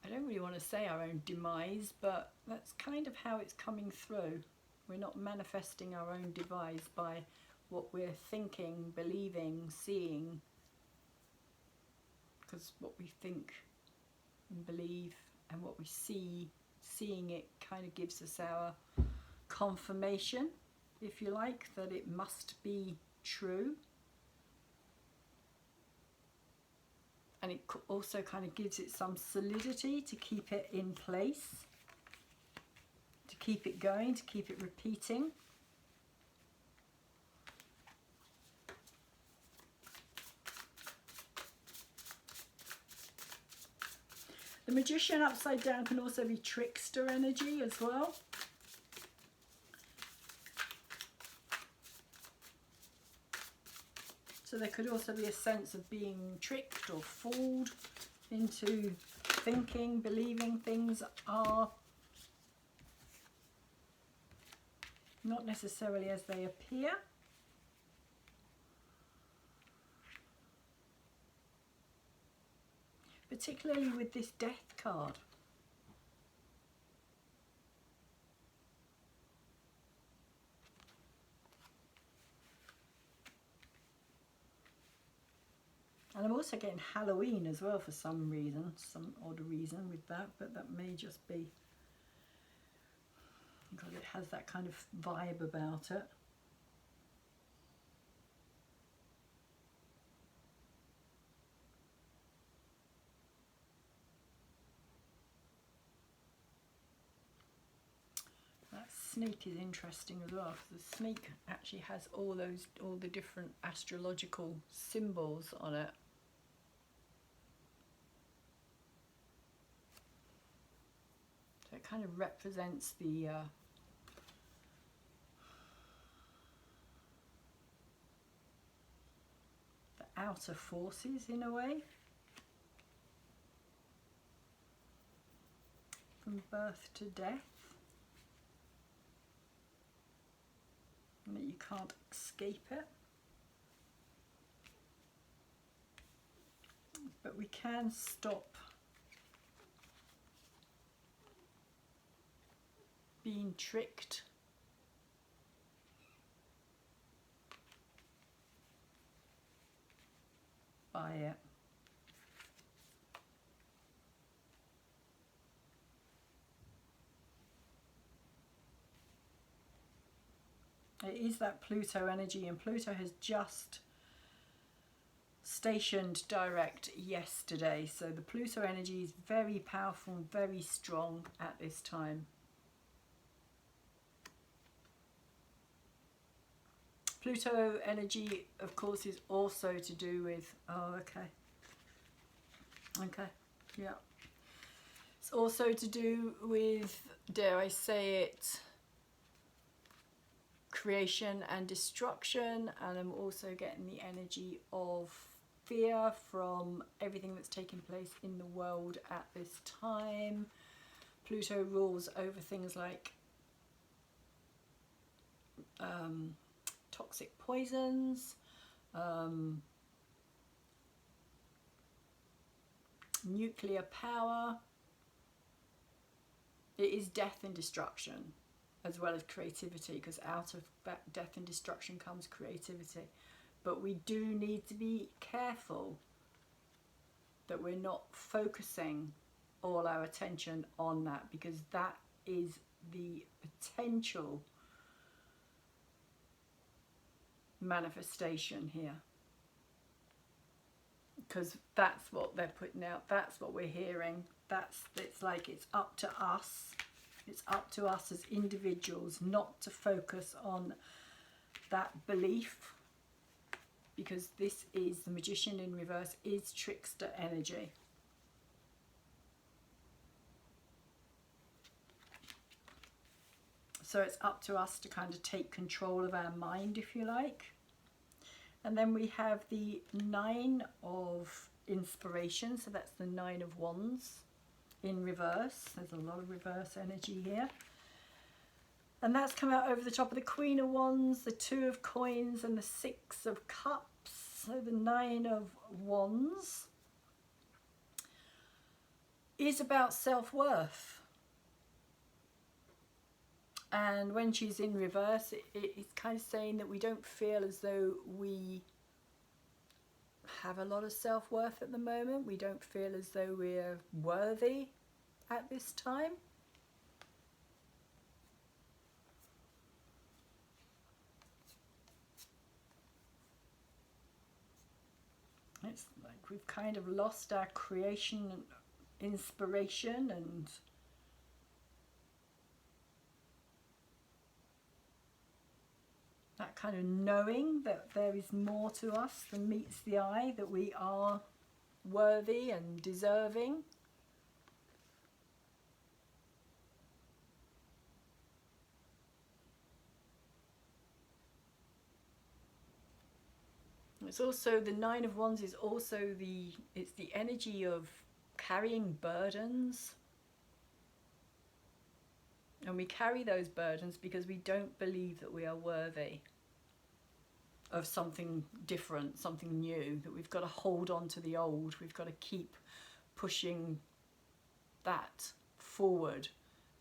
I don't really want to say our own demise, but that's kind of how it's coming through. We're not manifesting our own demise by what we're thinking, believing, seeing, because what we think and believe and what we see, seeing it kind of gives us our confirmation, if you like, that it must be true. And it also kind of gives it some solidity to keep it in place, to keep it going, to keep it repeating. The Magician upside down can also be trickster energy as well. So there could also be a sense of being tricked or fooled into thinking, believing things are not necessarily as they appear. Particularly with this Death card. And I'm also getting Halloween as well for some reason, some odd reason with that, but that may just be because it has that kind of vibe about it. That snake is interesting as well, because the snake actually has all the different astrological symbols on it. So it kind of represents the outer forces in a way, from birth to death, and that you can't escape it. But we can stop being tricked by it. It is that Pluto energy, and Pluto has just stationed direct yesterday, so the Pluto energy is very powerful and very strong at this time. Pluto energy, of course, is also to do with, yeah. It's also to do with, dare I say it, creation and destruction, and I'm also getting the energy of fear from everything that's taking place in the world at this time. Pluto rules over things like toxic poisons, nuclear power. It is death and destruction, as well as creativity, because out of that death and destruction comes creativity. but we do need to be careful that we're not focusing all our attention on that, because that is the potential manifestation here. Because that's what they're putting out, that's what we're hearing. It's like it's up to us. It's up to us as individuals not to focus on that belief, because this is the Magician in reverse, is trickster energy. So it's up to us to kind of take control of our mind, if you like. And then we have the Nine of Inspiration, so that's the Nine of Wands in reverse. There's a lot of reverse energy here. And that's come out over the top of the Queen of Wands, the Two of Coins, and the Six of Cups. So the Nine of Wands is about self-worth. And when she's in reverse, it's kind of saying that we don't feel as though we have a lot of self-worth at the moment. We don't feel as though we're worthy at this time. It's like we've kind of lost our creation and inspiration and that kind of knowing that there is more to us than meets the eye, that we are worthy and deserving. It's also, the Nine of Wands is also it's the energy of carrying burdens. And we carry those burdens because we don't believe that we are worthy of something different, something new, that we've got to hold on to the old. We've got to keep pushing that forward.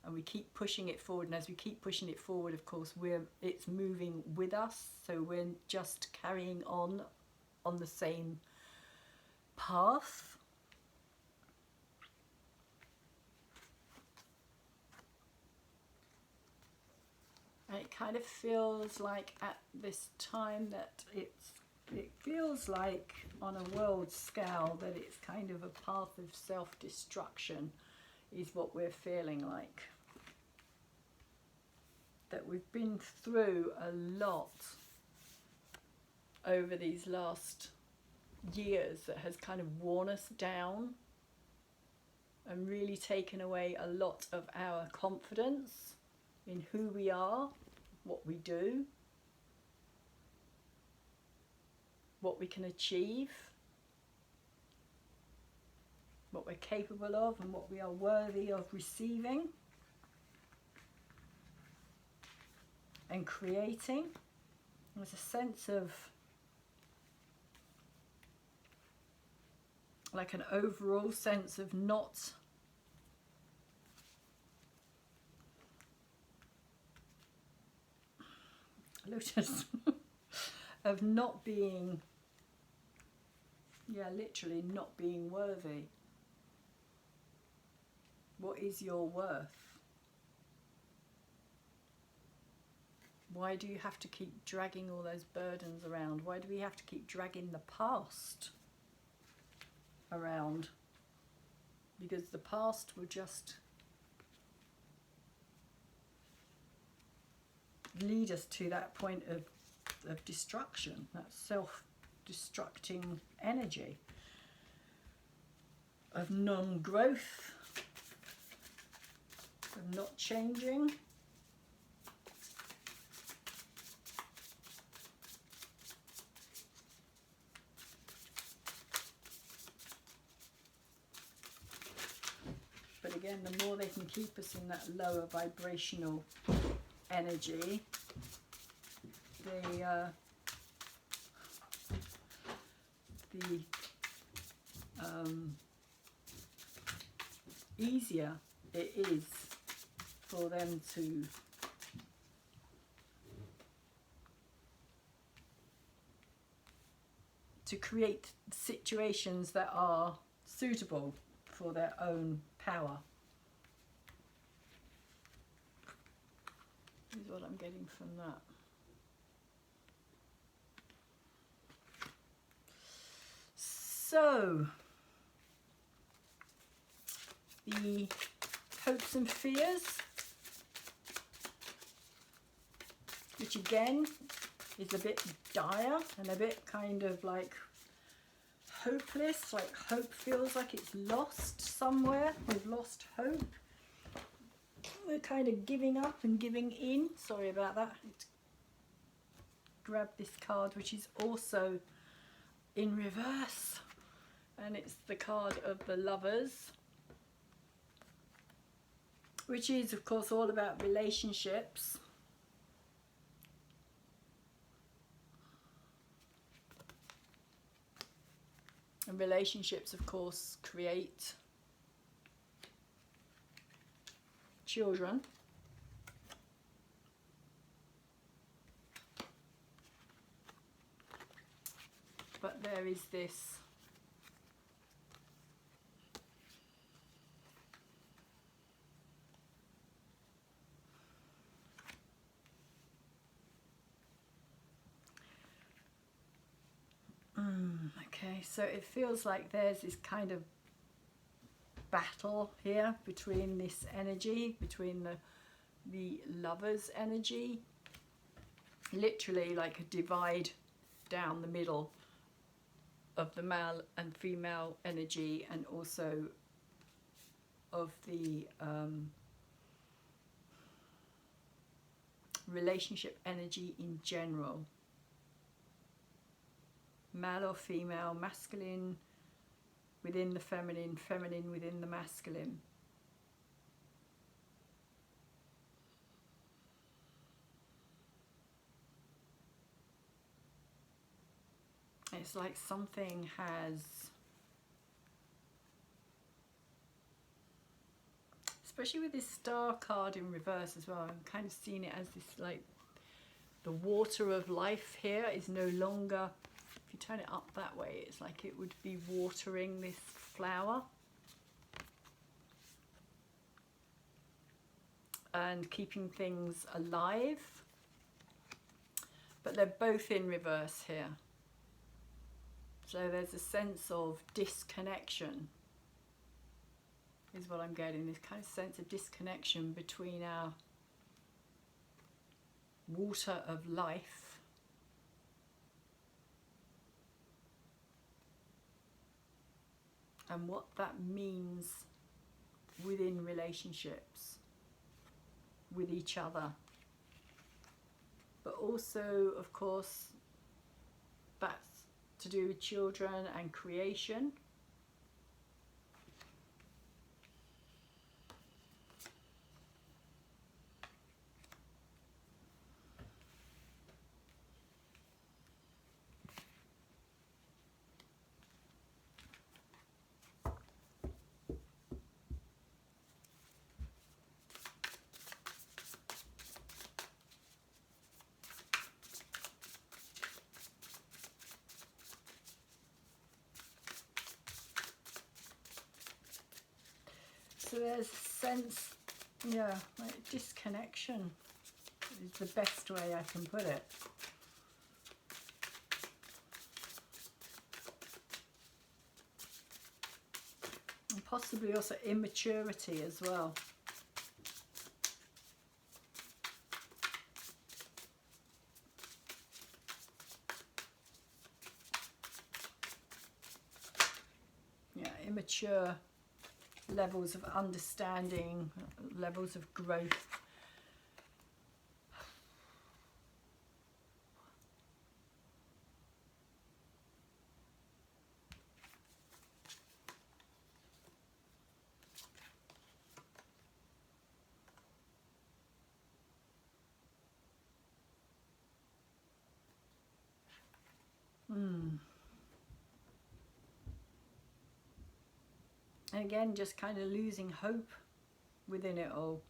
And we keep pushing it forward. And as we keep pushing it forward, of course, it's moving with us. So we're just carrying on the same path. And it kind of feels like at this time that it feels like on a world scale that it's kind of a path of self-destruction is what we're feeling like. That we've been through a lot over these last years that has kind of worn us down and really taken away a lot of our confidence in who we are, what we do, what we can achieve, what we're capable of, and what we are worthy of receiving and creating. There's a sense of like an overall sense of not of not being, literally not being worthy. What is your worth? Why do you have to keep dragging all those burdens around? Why do we have to keep dragging the past around? Because the past will just lead us to that point of destruction, that self-destructing energy of non-growth, of not changing. But again, the more they can keep us in that lower vibrational energy, the easier it is for them to to create situations that are suitable for their own power. Is what I'm getting from that. So, the hopes and fears, which again is a bit dire and a bit kind of like hopeless, like hope feels like it's lost somewhere. We've lost hope. We're kind of giving up and giving in. Sorry about that. Grab this card, which is also in reverse, and it's the card of the Lovers, which is of course all about relationships. And relationships of course create children. But there is this okay, so it feels like there's this kind of battle here between this energy, between the Lovers energy, literally like a divide down the middle of the male and female energy, and also of the relationship energy in general. Male or female, masculine within the feminine, feminine within the masculine. It's like something has, especially with this Star card in reverse as well, I'm kind of seeing it as this, like, the water of life here is no longer, if you turn it up that way, it's like it would be watering this flower and keeping things alive. But they're both in reverse here. So there's a sense of disconnection, is what I'm getting, this kind of sense of disconnection between our water of life and what that means within relationships with each other. But also, of course, that's to do with children and creation. So there's a sense, yeah, like disconnection is the best way I can put it. And possibly also immaturity as well. Yeah, immature levels of understanding, levels of growth. And again, just kind of losing hope within it all.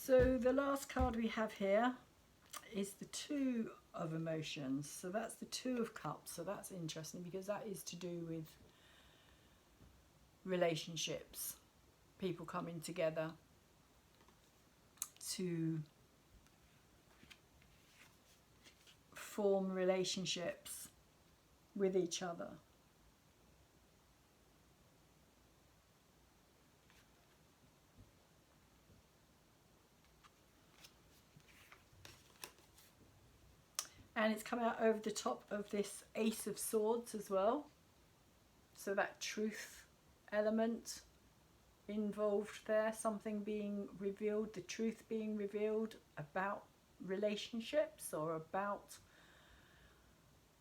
So the last card we have here is the Two of Emotions. So that's the Two of Cups. So that's interesting because that is to do with relationships, people coming together to form relationships with each other. And it's come out over the top of this Ace of Swords as well. So that truth element involved there, something being revealed, the truth being revealed about relationships or about,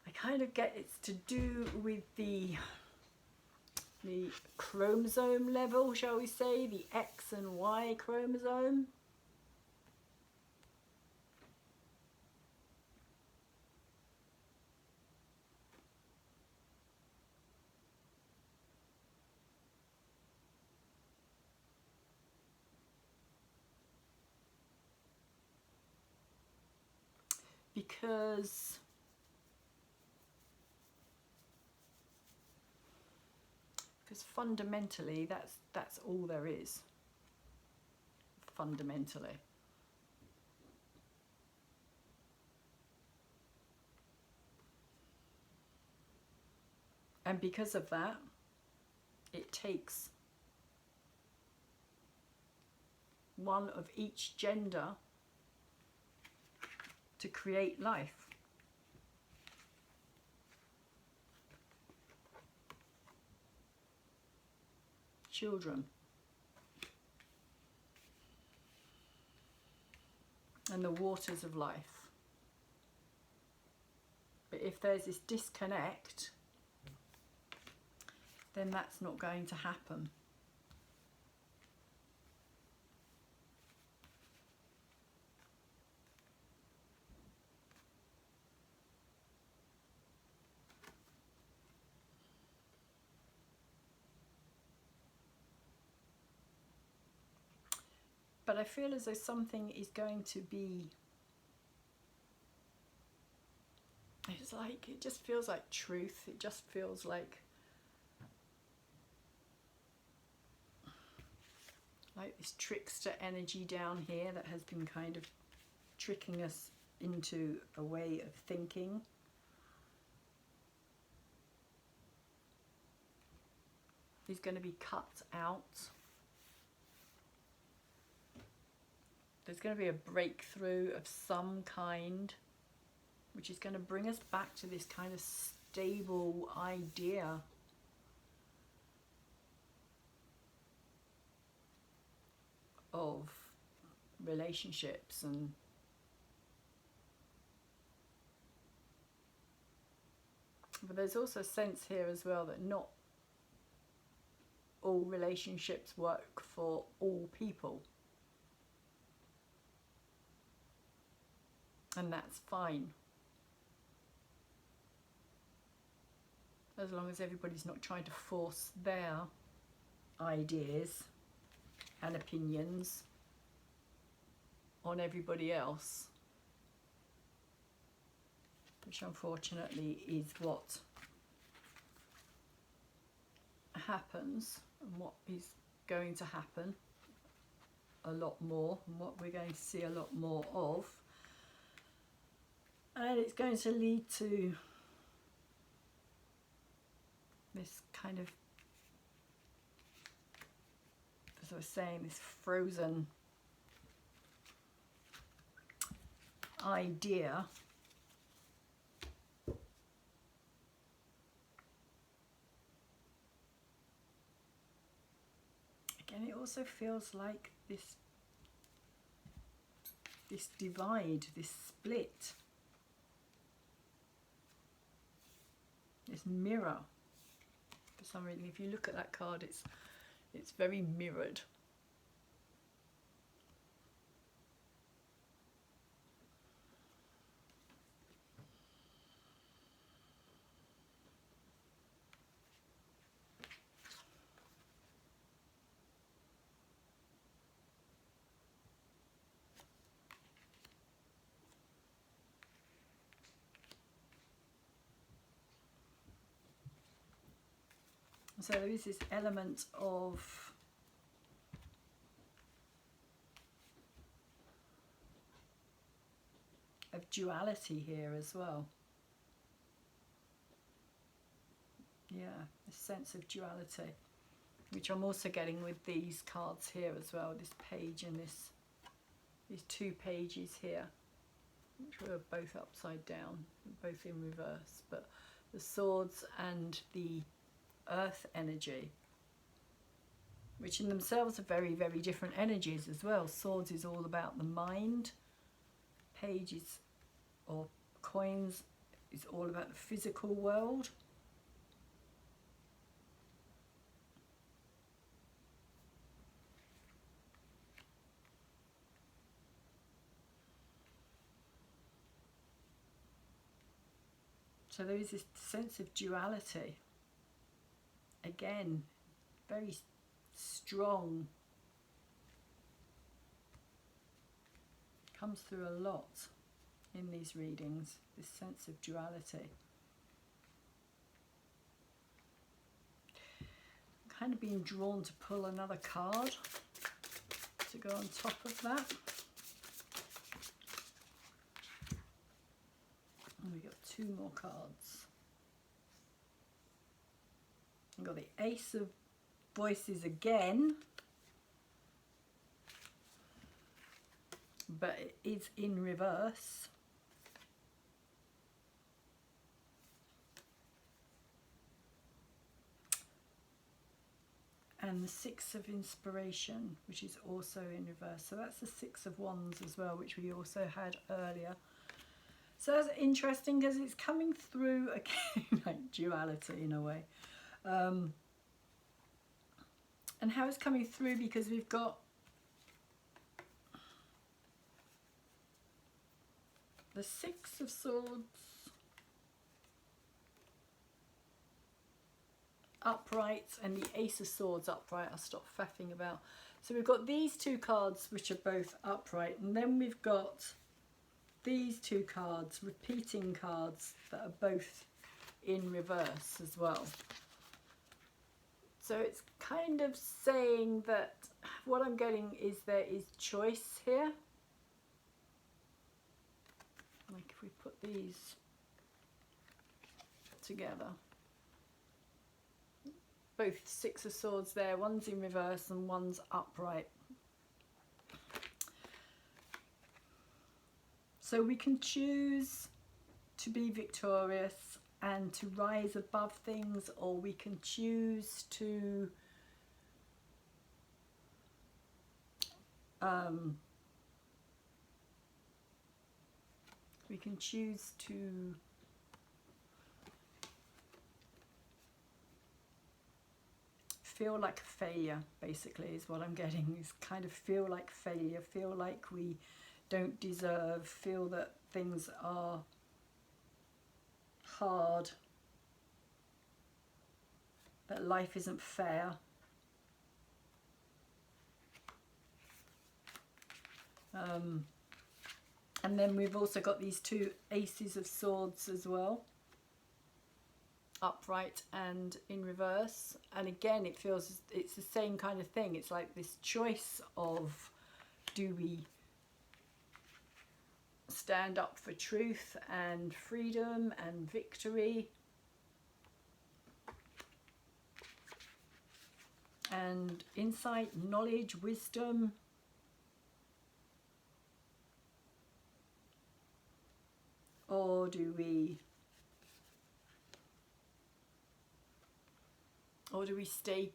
I kind of get it's to do with the chromosome level, shall we say, the X and Y chromosome. Because fundamentally that's all there is, fundamentally. And because of that, it takes one of each gender to create life. Children. And the waters of life. But if there's this disconnect, then that's not going to happen. But I feel as though something is going to be, it's like, it just feels like truth. It just feels like this trickster energy down here that has been kind of tricking us into a way of thinking. Is going to be cut out. There's going to be a breakthrough of some kind, which is going to bring us back to this kind of stable idea of relationships. And but there's also a sense here as well that not all relationships work for all people. And that's fine. As long as everybody's not trying to force their ideas and opinions on everybody else. Which unfortunately is what happens and what is going to happen a lot more, and what we're going to see a lot more of. And it's going to lead to this kind of, as I was saying, this frozen idea again. It also feels like this divide, this split, this mirror. For some reason, if you look at that card, it's very mirrored. So there is this element of duality here as well. Yeah, a sense of duality, which I'm also getting with these cards here as well, this page and these two pages here, which were both upside down, both in reverse, but the swords and the earth energy, which in themselves are very, very different energies as well. Swords is all about the mind, pages or coins is all about the physical world. So there is this sense of duality. Again, very strong. Comes through a lot in these readings, this sense of duality. I'm kind of being drawn to pull another card to go on top of that. And we've got two more cards. We've got the Ace of Voices again, but it is in reverse. And the Six of Inspiration, which is also in reverse. So that's the Six of Wands as well, which we also had earlier. So that's interesting because it's coming through again, like duality in a way. And how it's coming through, because we've got the Six of Swords upright and the Ace of Swords upright. I'll stop faffing about. So we've got these two cards which are both upright, and then we've got these two cards, repeating cards, that are both in reverse as well. So it's kind of saying that what I'm getting is there is choice here. Like if we put these together, both Six of Swords there, one's in reverse and one's upright. So we can choose to be victorious and to rise above things, or we can choose to feel like a failure, basically, is what I'm getting, is kind of feel like failure, feel like we don't deserve, feel that things are hard, that life isn't fair. And then we've also got these two Aces of Swords as well, upright and in reverse. And again, it feels it's the same kind of thing. It's like this choice of, do we stand up for truth and freedom and victory and insight, knowledge, wisdom, or do we stay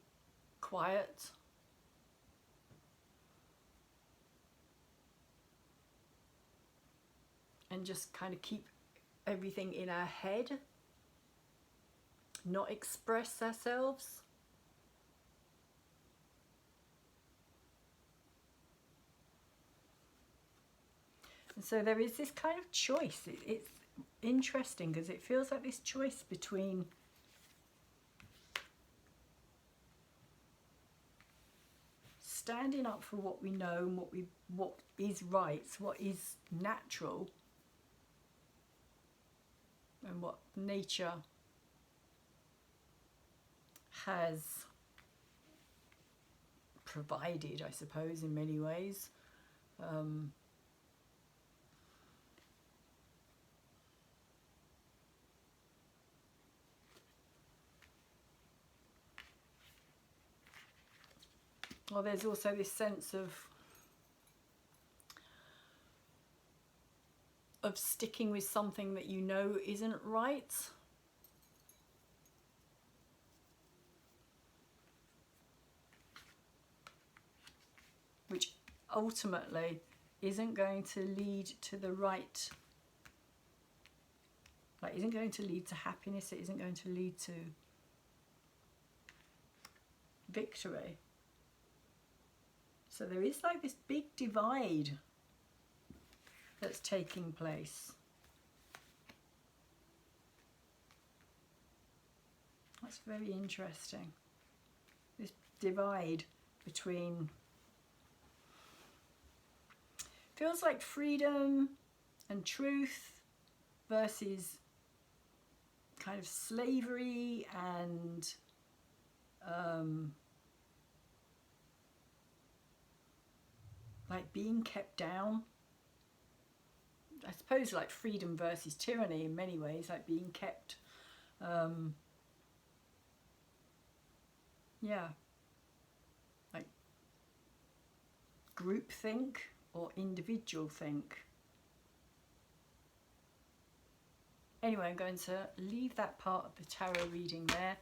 quiet and just kind of keep everything in our head, not express ourselves? And so there is this kind of choice. It's interesting because it feels like this choice between standing up for what we know and what is right, what is natural, and what nature has provided, I suppose, in many ways. Well, there's also this sense of sticking with something that you know isn't right. Which ultimately isn't going to lead to the right, like, isn't going to lead to happiness, it isn't going to lead to victory. So there is like this big divide that's taking place. That's very interesting. This divide between, feels like freedom and truth versus kind of slavery and like being kept down. I suppose like freedom versus tyranny in many ways, like being kept, yeah, like groupthink or individual think. Anyway, I'm going to leave that part of the tarot reading there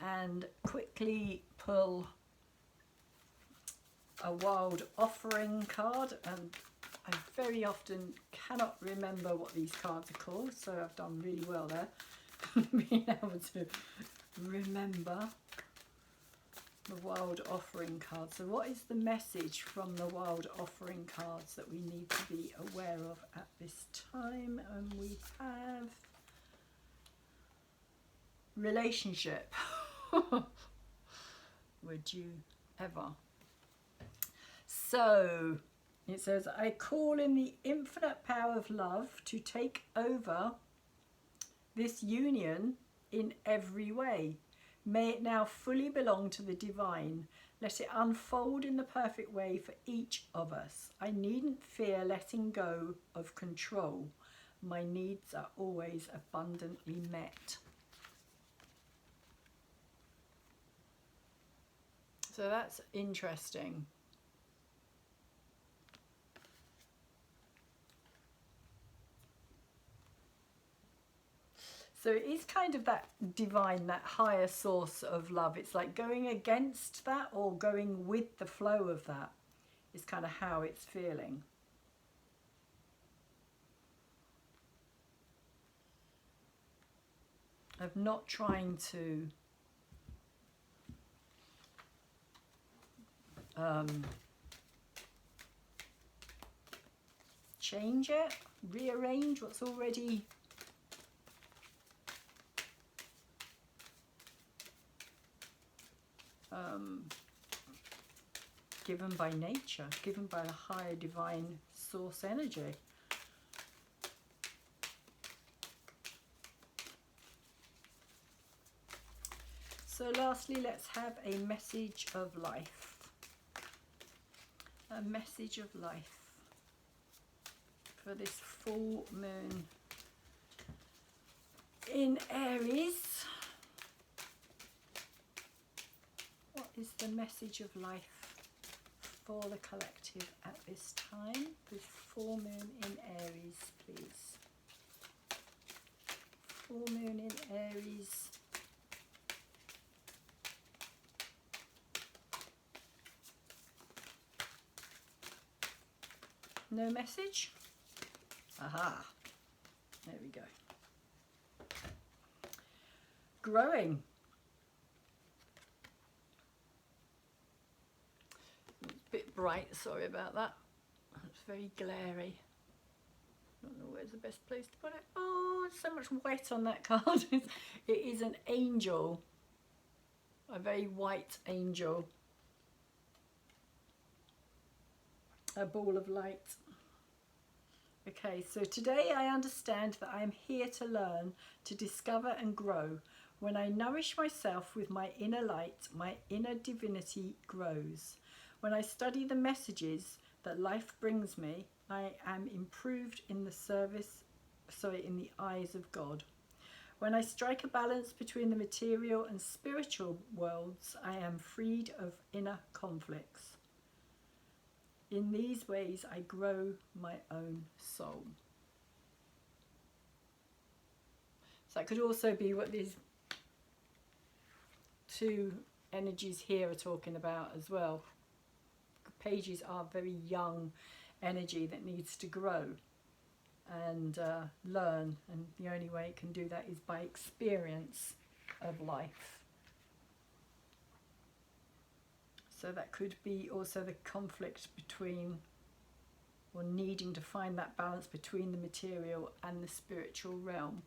and quickly pull a wild offering card. And I very often cannot remember what these cards are called, so I've done really well there being able to remember the wild offering card. So what is the message from the wild offering cards that we need to be aware of at this time? And we have relationship. Would you ever? So it says, I call in the infinite power of love to take over this union in every way. May it now fully belong to the divine. Let it unfold in the perfect way for each of us. I needn't fear letting go of control. My needs are always abundantly met. So that's interesting. So it is kind of that divine, that higher source of love. It's like going against that or going with the flow of that is kind of how it's feeling. Of not trying to change it, rearrange what's already given by nature, given by the higher divine source energy. So lastly, let's have a message of life. A message of life for this full moon in Aries. What is the message of life for the collective at this time? This full moon in Aries, please. Full moon in Aries. No message? Aha. There we go. Growing. It's a bit bright, sorry about that. It's very glary. I don't know where's the best place to put it. Oh, there's so much white on that card. It is an angel. A very white angel. A ball of light. Okay, so today I understand that I am here to learn, to discover and grow. When I nourish myself with my inner light, my inner divinity grows. When I study the messages that life brings me, I am improved in the eyes of God. When I strike a balance between the material and spiritual worlds, I am freed of inner conflicts. In these ways, I grow my own soul. So that could also be what these two energies here are talking about as well. Pages are very young energy that needs to grow and learn, and the only way it can do that is by experience of life. So that could be also the conflict between, or needing to find that balance between the material and the spiritual realm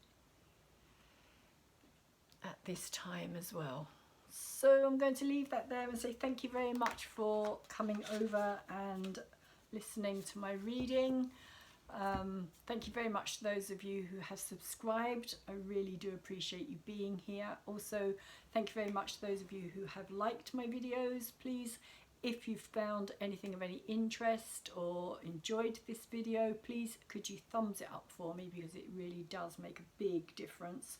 at this time as well. So I'm going to leave that there and say thank you very much for coming over and listening to my reading. Thank you very much to those of you who have subscribed. I really do appreciate you being here. Also, thank you very much to those of you who have liked my videos. Please, if you've found anything of any interest or enjoyed this video, please could you thumbs it up for me, because it really does make a big difference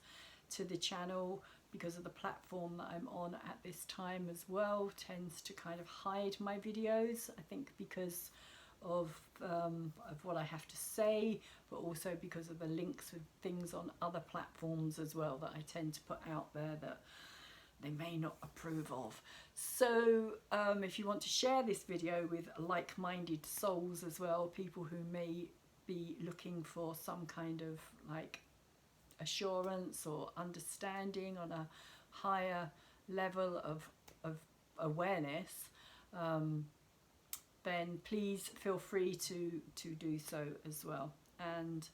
to the channel, because of the platform that I'm on at this time as well tends to kind of hide my videos, I think because of what I have to say, but also because of the links with things on other platforms as well that I tend to put out there that they may not approve of. So if you want to share this video with like-minded souls as well, people who may be looking for some kind of like assurance or understanding on a higher level of awareness, then please feel free to do so as well, and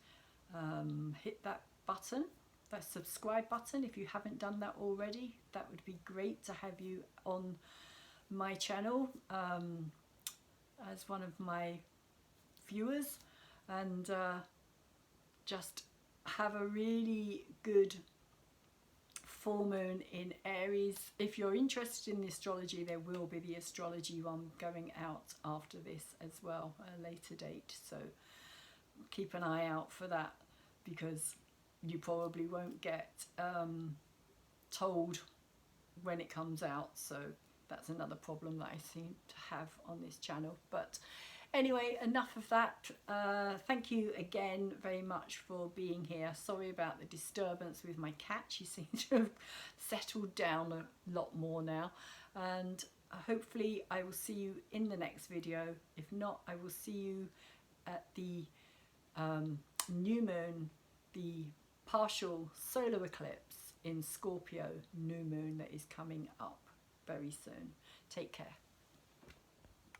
hit that button, that subscribe button, if you haven't done that already. That would be great to have you on my channel as one of my viewers, and just have a really good full moon in Aries. If you're interested in the astrology, there will be the astrology one going out after this as well, a later date, so keep an eye out for that, because you probably won't get told when it comes out, so that's another problem that I seem to have on this channel. But anyway, enough of that. Thank you again very much for being here. Sorry about the disturbance with my cat. She seems to have settled down a lot more now, and hopefully I will see you in the next video. If not, I will see you at the new moon, the partial solar eclipse in Scorpio new moon that is coming up very soon. Take care.